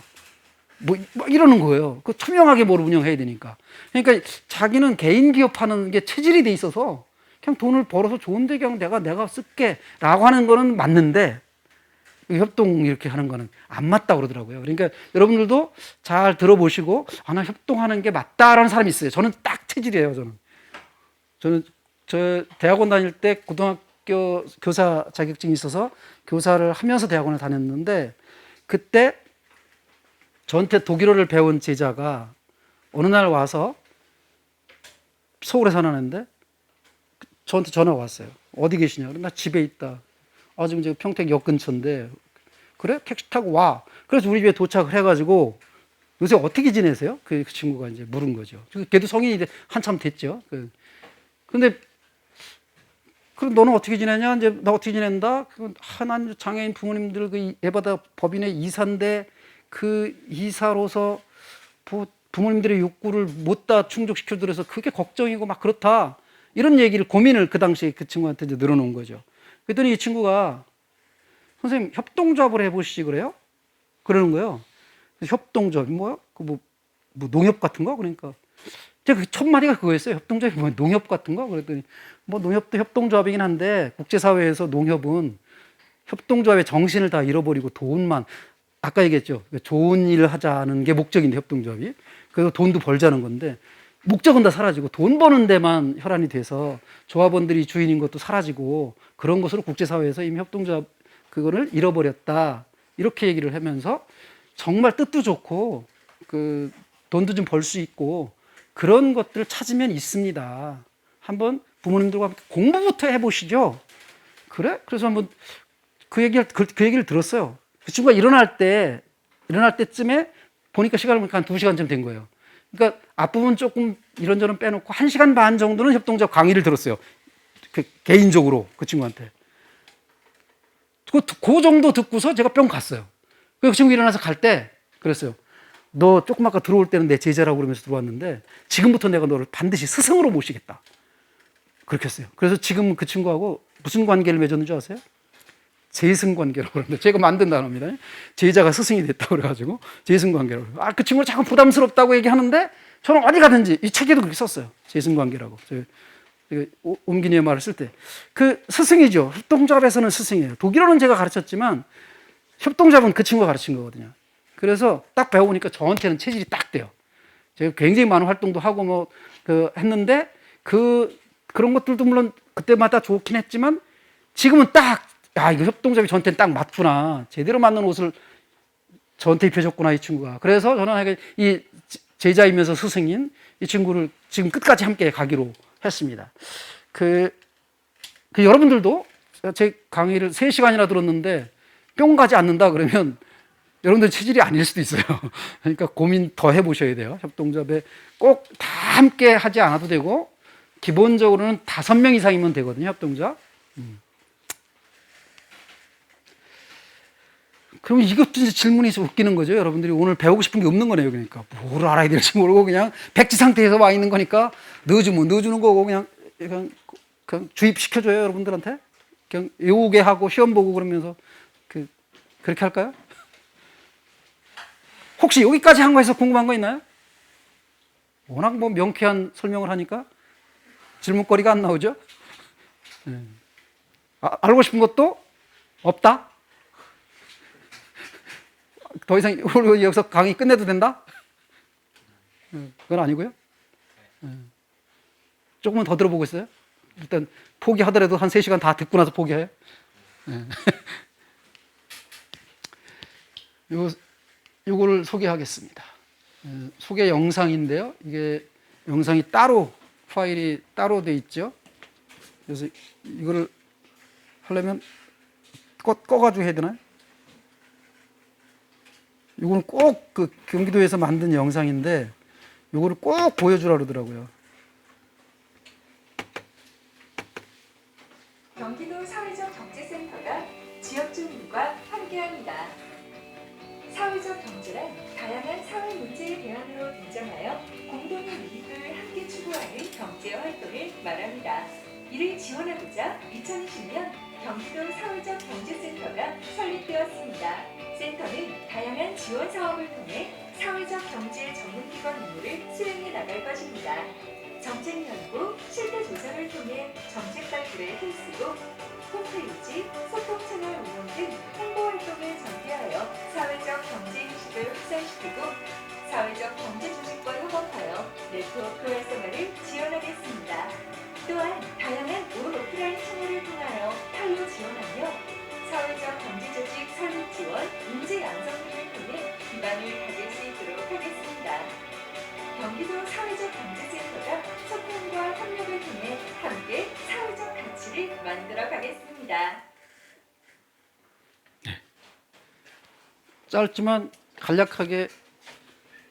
뭐 이러는 거예요. 그 투명하게 뭘 운영해야 되니까. 그러니까 자기는 개인 기업하는 게 체질이 돼 있어서 그냥 돈을 벌어서 좋은데 그냥 내가 쓸게라고 하는 거는 맞는데 협동 이렇게 하는 거는 안 맞다고 그러더라고요. 그러니까 여러분들도 잘 들어보시고 나 협동하는 게 맞다라는 사람이 있어요. 저는 딱 체질이에요. 저는 저 대학원 다닐 때 고등학교 교사 자격증이 있어서 교사를 하면서 대학원을 다녔는데 그때 저한테 독일어를 배운 제자가 어느 날 와서 서울에 사는데 저한테 전화가 왔어요. 어디 계시냐? 나 집에 있다. 지금 평택역 근처인데 그래? 택시 타고 와. 그래서 우리 집에 도착을 해가지고 요새 어떻게 지내세요? 그 친구가 이제 물은 거죠. 걔도 성인이 한참 됐죠. 근데 그럼 너는 어떻게 지내냐? 이제 나 어떻게 지낸다? 난 장애인 부모님들 그 에바다 법인의 이사인데 그 이사로서 부모님들의 욕구를 못 다 충족시켜드려서 그게 걱정이고 막 그렇다. 이런 얘기를 고민을 그 당시에 그 친구한테 이제 늘어놓은 거죠. 그랬더니 이 친구가 선생님 협동조합을 해보시지 그래요? 그러는 거예요. 협동조합이 뭐야? 뭐 농협 같은 거? 그러니까 제가 첫 마디가 그거였어요. 협동조합이 뭐야? 농협 같은 거? 그랬더니 뭐 농협도 협동조합이긴 한데 국제사회에서 농협은 협동조합의 정신을 다 잃어버리고 돈만 아까 얘기했죠. 좋은 일을 하자는 게 목적인데 협동조합이 그래서 돈도 벌자는 건데 목적은 다 사라지고 돈 버는 데만 혈안이 돼서 조합원들이 주인인 것도 사라지고 그런 것으로 국제사회에서 이미 협동조합 그거를 잃어버렸다 이렇게 얘기를 하면서 정말 뜻도 좋고 그 돈도 좀 벌 수 있고 그런 것들을 찾으면 있습니다. 한번 부모님들과 함께 공부부터 해보시죠. 그래? 그래서 한번 그 얘기를 들었어요. 그 친구가 일어날 때쯤에 보니까 시간을 보니까 한 2시간쯤 된 거예요. 그러니까 앞부분 조금 이런저런 빼놓고 1시간 반 정도는 협동조합 강의를 들었어요. 개인적으로 그 친구한테. 그 정도 듣고서 제가 뿅 갔어요. 그 친구 일어나서 갈 때 그랬어요. 너 조금 아까 들어올 때는 내 제자라고 그러면서 들어왔는데 지금부터 내가 너를 반드시 스승으로 모시겠다. 그렇게 했어요. 그래서 지금 그 친구하고 무슨 관계를 맺었는 줄 아세요? 제승 관계라고 그러는데 제가 만든 단어입니다. 제자가 스승이 됐다고 그래가지고 제승 관계라고. 그 친구가 자꾸 부담스럽다고 얘기하는데 저는 어디 가든지 이 책에도 그렇게 썼어요. 제승 관계라고. 옮기니의 말을 쓸 때. 그 스승이죠. 협동조합에서는 스승이에요. 독일어는 제가 가르쳤지만 협동조합은 그 친구가 가르친 거거든요. 그래서 딱 배워보니까 저한테는 체질이 딱 돼요. 제가 굉장히 많은 활동도 하고 했는데 그런 것들도 물론 그때마다 좋긴 했지만 지금은 이거 협동조합이 저한테는 딱 맞구나. 제대로 맞는 옷을 저한테 입혀줬구나, 이 친구가. 그래서 저는 이 제자이면서 스승인 이 친구를 지금 끝까지 함께 가기로 했습니다. 여러분들도 제 강의를 3시간이나 들었는데 뿅 가지 않는다 그러면 여러분들 체질이 아닐 수도 있어요. 그러니까 고민 더 해보셔야 돼요. 협동조합에 꼭 다 함께 하지 않아도 되고 기본적으로는 5명 이상이면 되거든요. 협동조합. 그럼 이것도 이제 질문이 웃기는 거죠. 여러분들이 오늘 배우고 싶은 게 없는 거네요. 그러니까 뭘 알아야 될지 모르고 그냥 백지 상태에서 와 있는 거니까 넣어주면 넣어주는 거고 그냥 주입시켜줘요. 여러분들한테. 그냥 외우게 하고 시험 보고 그러면서 그렇게 할까요? 혹시 여기까지 한 거에서 궁금한 거 있나요? 워낙 명쾌한 설명을 하니까 질문거리가 안 나오죠? 알고 싶은 것도 없다? 더 이상 여기서 강의 끝내도 된다? 그건 아니고요. 조금만 더 들어보고 있어요. 일단 포기하더라도 한 3시간 다 듣고 나서 포기해요. 요거를 소개하겠습니다. 소개 영상인데요. 이게 영상이 파일이 따로 돼 있죠. 그래서 이거를 하려면 꺼가지고 해야 되나요? 이거는 꼭 경기도에서 만든 영상인데 이거를 꼭 보여주라 그러더라고요. 경기도 사회적 경제센터가 지역 주민과 함께합니다. 사회적 경제란 다양한 사회 문제의 대안으로 등장하여 공동의 이익을 함께 추구하는 경제 활동을 말합니다. 이를 지원하고자 2020년 경기도 사회적 경제센터가 설립되었습니다. 센터는 다양한 지원 사업을 통해 사회적 경제 전문기관 업무를 수행해 나갈 것입니다. 정책 연구, 실태 조사를 통해 정책 발굴에 힘쓰고 홈페이지, 소통 채널 운영 등 홍보 활동을 전개하여 사회적 경제 인식을 확산시키고 사회적 경제 조직과 협업하여 네트워크 활성화를 지원하겠습니다. 또한 다양한 올 오프라인 채널을 통하여 판로 지원하며 사회적 경제 조직 설립 지원, 인재 양성 등을 통해 기반을 다질 수 있도록 하겠습니다. 경기도 사회적 경제센터가 소통과 협력을 통해 함께 사회적 가치를 만들어 가겠습니다. 짧지만 간략하게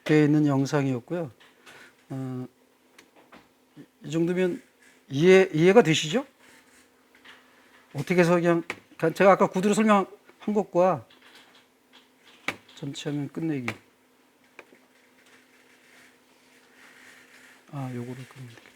되어 있는 영상이었고요. 이 정도면 이해가 되시죠? 어떻게 해서 그냥 제가 아까 구두로 설명한 것과 전체 화면 끝내기. 요거를 끄면 되겠구나.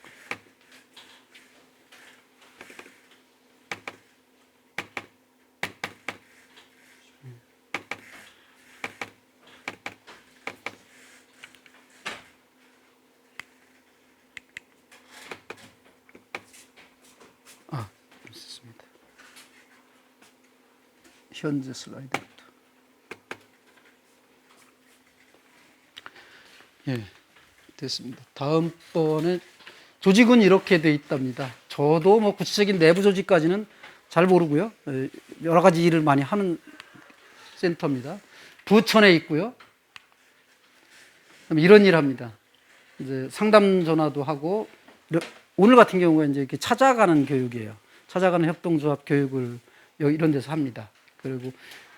있습니다. 현재 슬라이드부터. 예, 됐습니다. 다음번에 조직은 이렇게 돼 있답니다. 저도 뭐 구체적인 내부 조직까지는 잘 모르고요. 여러 가지 일을 많이 하는 센터입니다. 부천에 있고요. 이런 일 합니다. 이제 상담 전화도 하고, 오늘 같은 경우가 이제 이렇게 찾아가는 교육이에요. 찾아가는 협동조합 교육을 이런 데서 합니다. 그리고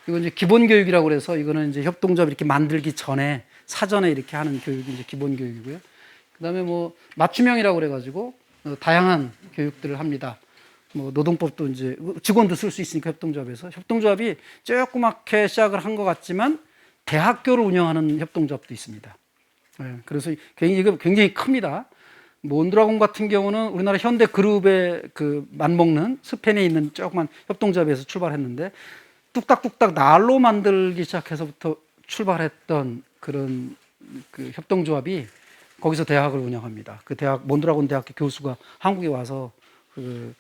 이건 이제 기본 교육이라고 그래서 이거는 이제 협동조합 이렇게 만들기 전에 사전에 이렇게 하는 교육이 이제 기본 교육이고요. 그다음에 뭐 맞춤형이라고 그래가지고 다양한 교육들을 합니다. 뭐 노동법도 이제 직원도 쓸 수 있으니까 협동조합이 조그맣게 시작을 한 것 같지만 대학교를 운영하는 협동조합도 있습니다. 네, 그래서 이거 굉장히 큽니다. 몬드라곤 같은 경우는 우리나라 현대 그룹에 그 맞먹는 스페인에 있는 조그만 협동조합에서 출발했는데 뚝딱뚝딱 날로 만들기 시작해서부터 출발했던 그런 그 협동조합이 거기서 대학을 운영합니다. 그 대학 몬드라곤 대학교 교수가 한국에 와서 그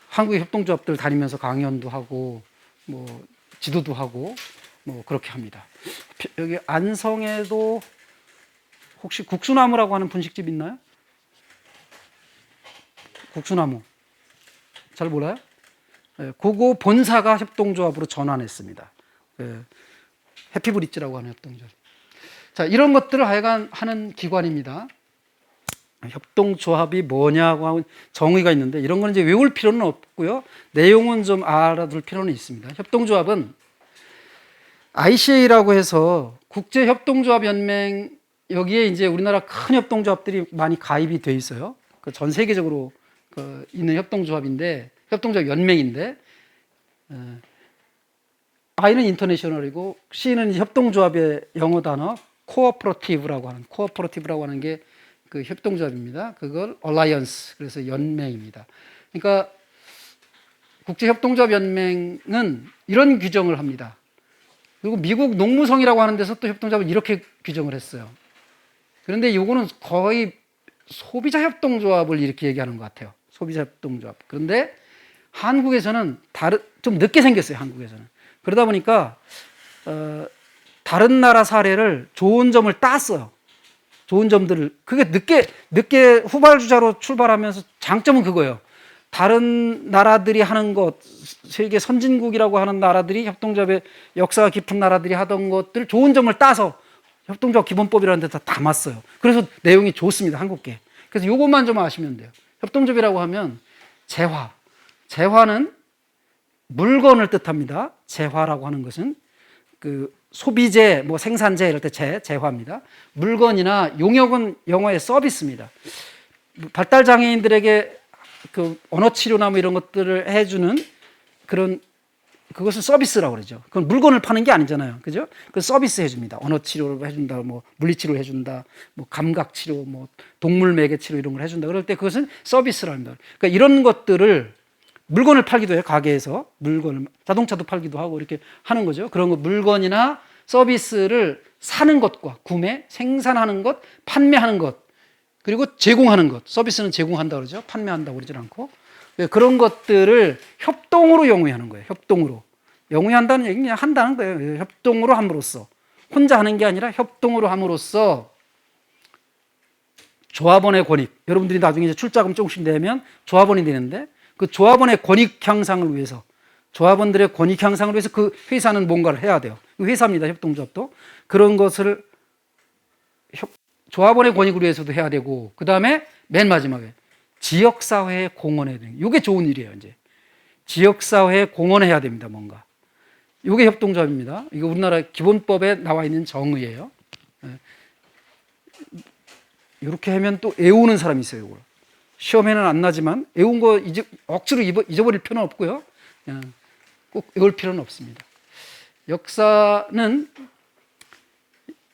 한국의 협동조합들 다니면서 강연도 하고 뭐 지도도 하고 뭐 그렇게 합니다. 여기 안성에도 혹시 국수나무라고 하는 분식집 있나요? 국수나무 잘 몰라요? 네, 그거 본사가 협동조합으로 전환했습니다. 네, 해피브릿지라고 하는 협동조합. 자, 이런 것들을 하여간 하는 기관입니다. 협동조합이 뭐냐고 하고 정의가 있는데 이런 거는 이제 외울 필요는 없고요. 내용은 좀 알아둘 필요는 있습니다. 협동조합은 ICA라고 해서 국제협동조합연맹, 여기에 이제 우리나라 큰 협동조합들이 많이 가입이 돼 있어요. 그 전 세계적으로 있는 협동조합인데, 협동조합 연맹인데, I는 인터내셔널이고 C는 협동조합의 영어 단어 코어퍼러티브라고 하는 게 그 협동조합입니다. 그걸 alliance, 그래서 연맹입니다. 그러니까 국제협동조합연맹은 이런 규정을 합니다. 그리고 미국 농무성이라고 하는 데서 또 협동조합은 이렇게 규정을 했어요. 그런데 이거는 거의 소비자 협동조합을 이렇게 얘기하는 것 같아요. 소비자 협동조합. 그런데 한국에서는 좀 늦게 생겼어요. 한국에서는. 그러다 보니까 다른 나라 사례를 좋은 점을 땄어요. 좋은 점들을. 그게 늦게 후발주자로 출발하면서 장점은 그거예요. 다른 나라들이 하는 것, 세계 선진국이라고 하는 나라들이 협동조합의 역사가 깊은 나라들이 하던 것들 좋은 점을 따서 협동조합 기본법이라는 데다 담았어요. 그래서 내용이 좋습니다. 한국계. 그래서 이것만 좀 아시면 돼요. 협동조합이라고 하면 재화는 물건을 뜻합니다. 재화라고 하는 것은 그 소비재, 뭐 생산재 이럴 때 재화입니다. 물건이나 용역은 영어의 서비스입니다. 발달 장애인들에게 그 언어 치료나 뭐 이런 것들을 해주는 그것을 서비스라고 그러죠. 그건 물건을 파는 게 아니잖아요. 그죠? 그 서비스 해줍니다. 언어 치료를 해준다, 뭐 물리 치료를 해준다, 뭐 감각 치료, 뭐 동물 매개 치료 이런 걸 해준다. 그럴 때 그것은 서비스라고 합니다. 그러니까 이런 것들을 물건을 팔기도 해요. 가게에서 물건을, 자동차도 팔기도 하고 이렇게 하는 거죠. 그런 거 물건이나 서비스를 사는 것과 구매, 생산하는 것, 판매하는 것, 그리고 제공하는 것. 서비스는 제공한다 그러죠. 판매한다고 그러지 않고. 그런 것들을 협동으로 영위하는 거예요. 협동으로. 영위한다는 얘기는 그냥 한다는 거예요. 협동으로 함으로써. 혼자 하는 게 아니라 협동으로 함으로써 조합원의 권익. 여러분들이 나중에 이제 출자금 조금씩 내면 조합원이 되는데 그 조합원의 권익 향상을 위해서, 조합원들의 권익 향상을 위해서 그 회사는 뭔가를 해야 돼요. 회사입니다. 협동조합도. 그런 것을 조합원의 권익을 위해서도 해야 되고, 그 다음에 맨 마지막에 지역사회에 공헌해야 되는, 이게 좋은 일이에요. 이제 지역사회에 공헌해야 됩니다. 뭔가. 이게 협동조합입니다. 이거 우리나라 기본법에 나와 있는 정의예요. 이렇게 하면 또 애우는 사람이 있어요. 이걸. 시험에는 안 나지만 애운 거 억지로 잊어버릴 필요는 없고요. 그냥 꼭 외울 필요는 없습니다. 역사는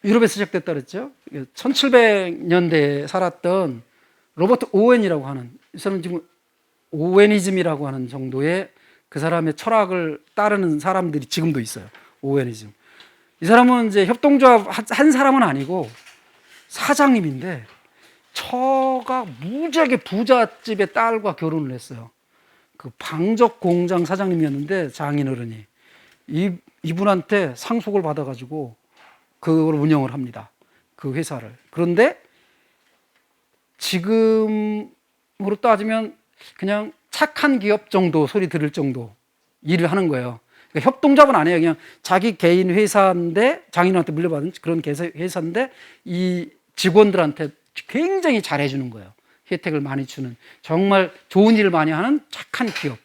유럽에서 시작됐다 그랬죠. 1700년대에 살았던 로버트 오웬이라고 하는, 이 사람은 지금 오웬이즘이라고 하는 정도의 그 사람의 철학을 따르는 사람들이 지금도 있어요. 오웬이즘. 이 사람은 이제 협동조합 한 사람은 아니고 사장님인데 처가 무지하게 부잣집의 딸과 결혼을 했어요. 그 방적 공장 사장님이었는데 장인어른이 이분한테 상속을 받아가지고 그걸 운영을 합니다. 그 회사를. 그런데 지금으로 따지면 그냥 착한 기업 정도 소리 들을 정도 일을 하는 거예요. 그러니까 협동조합은 아니에요. 그냥 자기 개인 회사인데 장인한테 물려받은 그런 회사인데 이 직원들한테 굉장히 잘해주는 거예요. 혜택을 많이 주는 정말 좋은 일을 많이 하는 착한 기업.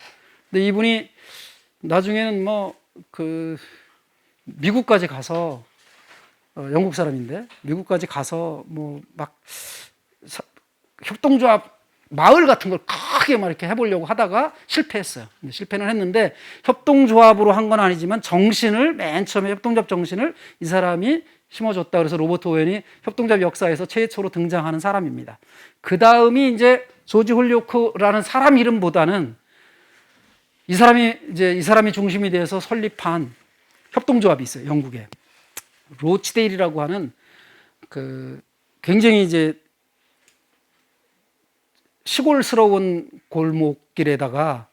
근데 이분이 나중에는 미국까지 가서 영국 사람인데 미국까지 가서 막 협동조합 마을 같은 걸 크게 막 이렇게 해보려고 하다가 실패했어요. 실패는 했는데 협동조합으로 한 건 아니지만 정신을 맨 처음에 협동조합 정신을 이 사람이 심어줬다. 그래서 로버트 오웬이 협동조합 역사에서 최초로 등장하는 사람입니다. 그 다음이 이제 조지 홀요크라는 사람 이름보다는 이 사람이 중심이 돼서 설립한 협동조합이 있어요. 영국에 로치데일이라고 하는 굉장히 이제 시골스러운 골목길에다가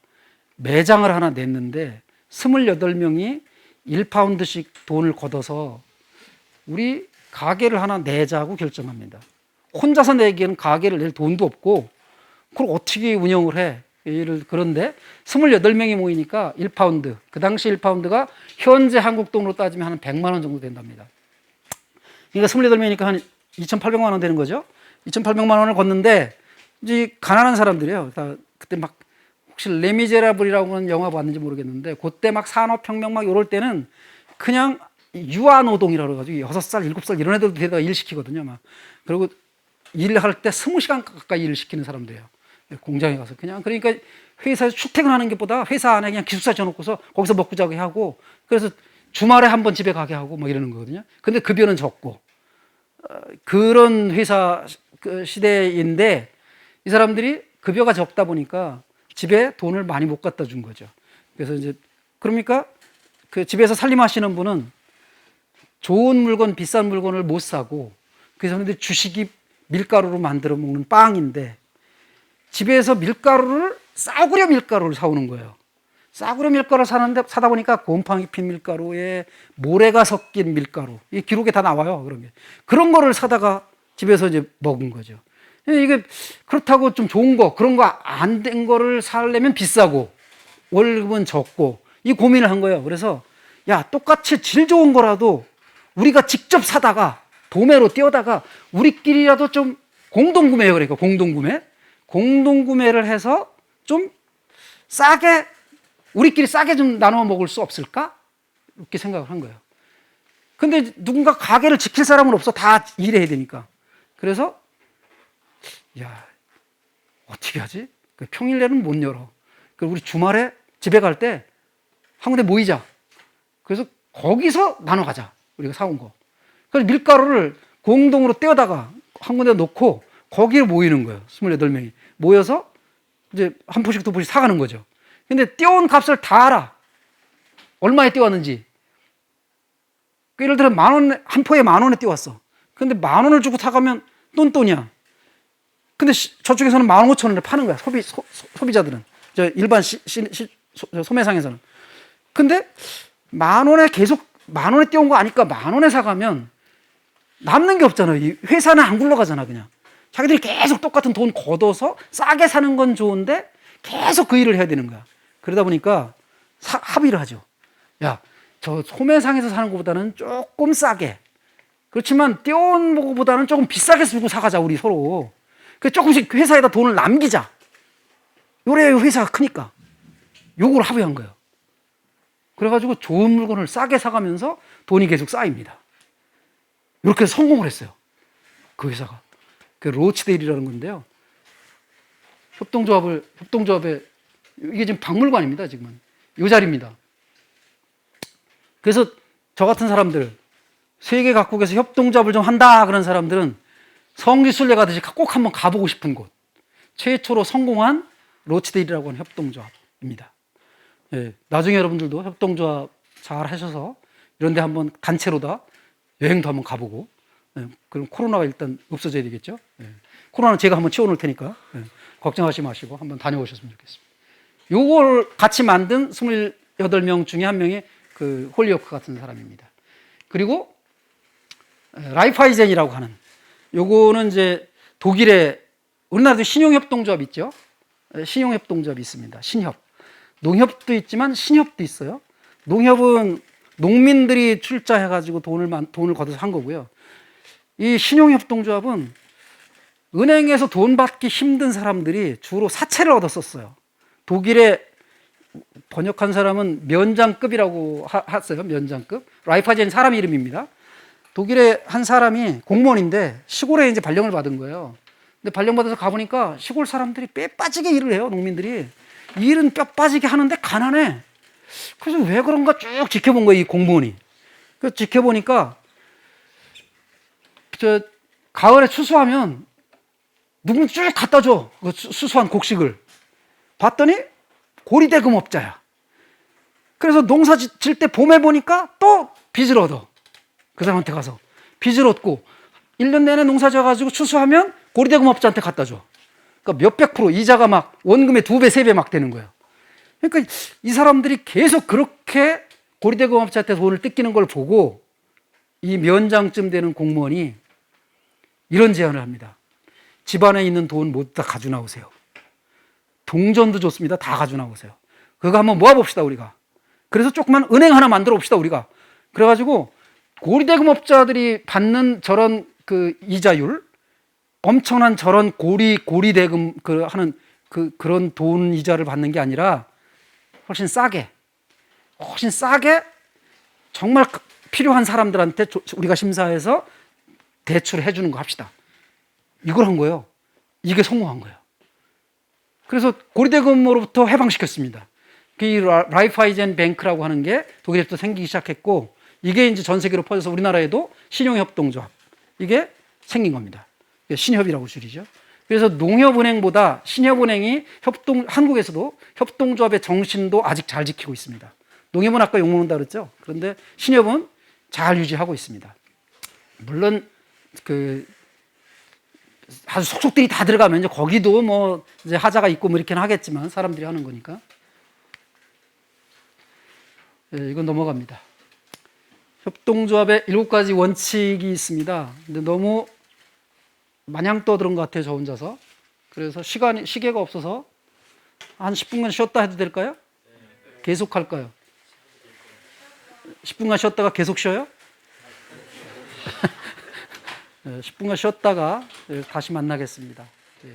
매장을 하나 냈는데 28명이 1파운드씩 돈을 걷어서 우리 가게를 하나 내자고 결정합니다. 혼자서 내기에는 가게를 낼 돈도 없고 그걸 어떻게 운영을 해? 그런데 28명이 모이니까 1파운드, 그 당시 1파운드가 현재 한국 돈으로 따지면 한 100만 원 정도 된답니다. 그러니까 28명이니까 한 2,800만 원 되는 거죠. 2,800만 원을 걷는데 이제 가난한 사람들이에요. 그때 막 혹시 레미제라블이라고 하는 영화 봤는지 모르겠는데 그때 막 산업혁명 막 이럴 때는 그냥 유아노동이라고 해가지고 6살, 7살 이런 애들도 데다가 일 시키거든요. 막. 그리고 일할 때 20시간 가까이 일을 시키는 사람들이에요. 공장에 가서 그냥 그러니까 회사에서 출퇴근하는 것보다 회사 안에 그냥 기숙사 지어놓고서 거기서 먹고 자고 하고 그래서 주말에 한 번 집에 가게 하고 뭐 이러는 거거든요. 근데 급여는 적고 그런 회사 시대인데 이 사람들이 급여가 적다 보니까 집에 돈을 많이 못 갖다 준 거죠. 그래서 이제 그러니까 그 집에서 살림하시는 분은 좋은 물건, 비싼 물건을 못 사고 그래서 근데 주식이 밀가루로 만들어 먹는 빵인데 집에서 밀가루를 싸구려 밀가루를 사오는 거예요. 싸구려 밀가루를 사다 보니까 곰팡이 핀 밀가루에 모래가 섞인 밀가루 이 기록에 다 나와요. 그런 거를 사다가 집에서 이제 먹은 거죠. 이게 그렇다고 좀 좋은 거 그런 거 안 된 거를 사려면 비싸고 월급은 적고 이 고민을 한 거예요. 그래서 야 똑같이 질 좋은 거라도 우리가 직접 사다가 도매로 띄어다가 우리끼리라도 좀 공동구매해요. 그러니까 공동구매를 해서 좀 싸게 우리끼리 싸게 좀 나눠 먹을 수 없을까? 이렇게 생각을 한 거예요. 근데 누군가 가게를 지킬 사람은 없어. 다 일해야 되니까. 그래서 야 어떻게 하지? 평일에는 못 열어. 그리고 우리 주말에 집에 갈 때 한 군데 모이자. 그래서 거기서 나눠 가자. 우리가 사온 거. 그래서 밀가루를 공동으로 떼어다가 한 군데 놓고 거기에 모이는 거예요. 28명이. 모여서 이제 한 포씩 두 포씩 사가는 거죠. 근데 떼어온 값을 다 알아. 얼마에 떼왔는지. 예를 들어 한 포에 10,000원에 떼왔어. 근데 10,000원을 주고 사가면 똔똔이야. 근데 저쪽에서는 15,000원에 파는 거야. 소비자들은. 일반 소매상에서는. 근데 10,000원에 계속 10,000원에 떼온 거 아니까 10,000원에 사가면 남는 게 없잖아요. 이 회사는 안 굴러가잖아, 그냥. 자기들이 계속 똑같은 돈 걷어서 싸게 사는 건 좋은데 계속 그 일을 해야 되는 거야. 그러다 보니까 합의를 하죠. 야, 저 소매상에서 사는 것보다는 조금 싸게. 그렇지만 떼온 거보다는 조금 비싸게 주고 사가자, 우리 서로. 그 조금씩 회사에다 돈을 남기자. 요래 회사가 크니까. 요걸 합의한 거예요. 그래가지고 좋은 물건을 싸게 사가면서 돈이 계속 쌓입니다. 이렇게 해서 성공을 했어요. 그 회사가. 그 로치데일이라는 건데요. 협동조합에, 이게 지금 박물관입니다, 지금은. 이 자리입니다. 그래서 저 같은 사람들, 세계 각국에서 협동조합을 좀 한다, 그런 사람들은 성지순례 가듯이 꼭 한번 가보고 싶은 곳. 최초로 성공한 로치데일이라고 하는 협동조합입니다. 예, 나중에 여러분들도 협동조합 잘 하셔서 이런 데 한번 단체로다 여행도 한번 가보고, 예, 그럼 코로나가 일단 없어져야 되겠죠. 예, 코로나는 제가 한번 치워놓을 테니까 걱정하지 마시고 한번 다녀오셨으면 좋겠습니다. 요걸 같이 만든 28명 중에 한 명이 그 홀리워크 같은 사람입니다. 그리고 라이프하이젠이라고 하는, 요거는 이제 독일의, 우리나라도 신용협동조합 있죠. 신용협동조합이 있습니다. 신협. 농협도 있지만 신협도 있어요. 농협은 농민들이 출자해가지고 돈을 걷어서 한 거고요. 이 신용협동조합은 은행에서 돈 받기 힘든 사람들이 주로 사채를 얻었었어요. 독일에 번역한 사람은 면장급이라고 했어요. 면장급. 라이프하이젠 사람 이름입니다. 독일의 한 사람이 공무원인데 시골에 이제 발령을 받은 거예요. 근데 발령받아서 가보니까 시골 사람들이 뼈 빠지게 일을 해요. 농민들이. 일은 뼈 빠지게 하는데 가난해. 그래서 왜 그런가 쭉 지켜본 거예요. 이 공무원이. 그래서 지켜보니까 가을에 추수하면 누구는 쭉 갖다 줘. 그 수수한 곡식을. 봤더니 고리대금업자야. 그래서 농사 질 때 봄에 보니까 또 빚을 얻어. 그 사람한테 가서 빚을 얻고 1년 내내 농사 져가지고 추수하면 고리대금업자한테 갖다 줘. 그러니까 몇백 프로 이자가 막 원금의 2배, 3배 막 되는 거예요. 그러니까 이 사람들이 계속 그렇게 고리대금업자한테 돈을 뜯기는 걸 보고 이 면장쯤 되는 공무원이 이런 제안을 합니다. 집안에 있는 돈 모두 다 가져 나오세요. 동전도 좋습니다. 다 가져 나오세요. 그거 한번 모아봅시다, 우리가. 그래서 조그만 은행 하나 만들어 봅시다, 우리가. 그래가지고 고리대금업자들이 받는 저런 그 이자율, 엄청난 저런 고리대금 하는 그런 돈 이자를 받는 게 아니라 훨씬 싸게 정말 필요한 사람들한테 우리가 심사해서 대출해 주는 거 합시다. 이걸 한 거예요. 이게 성공한 거예요. 그래서 고리대금으로부터 해방시켰습니다. 이 라이프하이젠 뱅크라고 하는 게 독일에도 생기기 시작했고, 이게 이제 전 세계로 퍼져서 우리나라에도 신용협동조합, 이게 생긴 겁니다. 신협이라고 줄이죠. 그래서 농협은행보다 신협은행이 한국에서도 협동조합의 정신도 아직 잘 지키고 있습니다. 농협은 아까 욕먹는다 그랬죠. 그런데 신협은 잘 유지하고 있습니다. 물론 아주 속속들이 다 들어가면 이제 거기도 뭐 이제 하자가 있고 뭐 이렇게는 하겠지만 사람들이 하는 거니까. 예, 이건 넘어갑니다. 협동조합에 7가지 원칙이 있습니다. 근데 너무 마냥 떠드는 것 같아요, 저 혼자서. 그래서 시계가 없어서 한 10분간 쉬었다 해도 될까요? 계속 할까요? 10분간 쉬었다가 계속 쉬어요? 10분간 쉬었다가 다시 만나겠습니다. 예.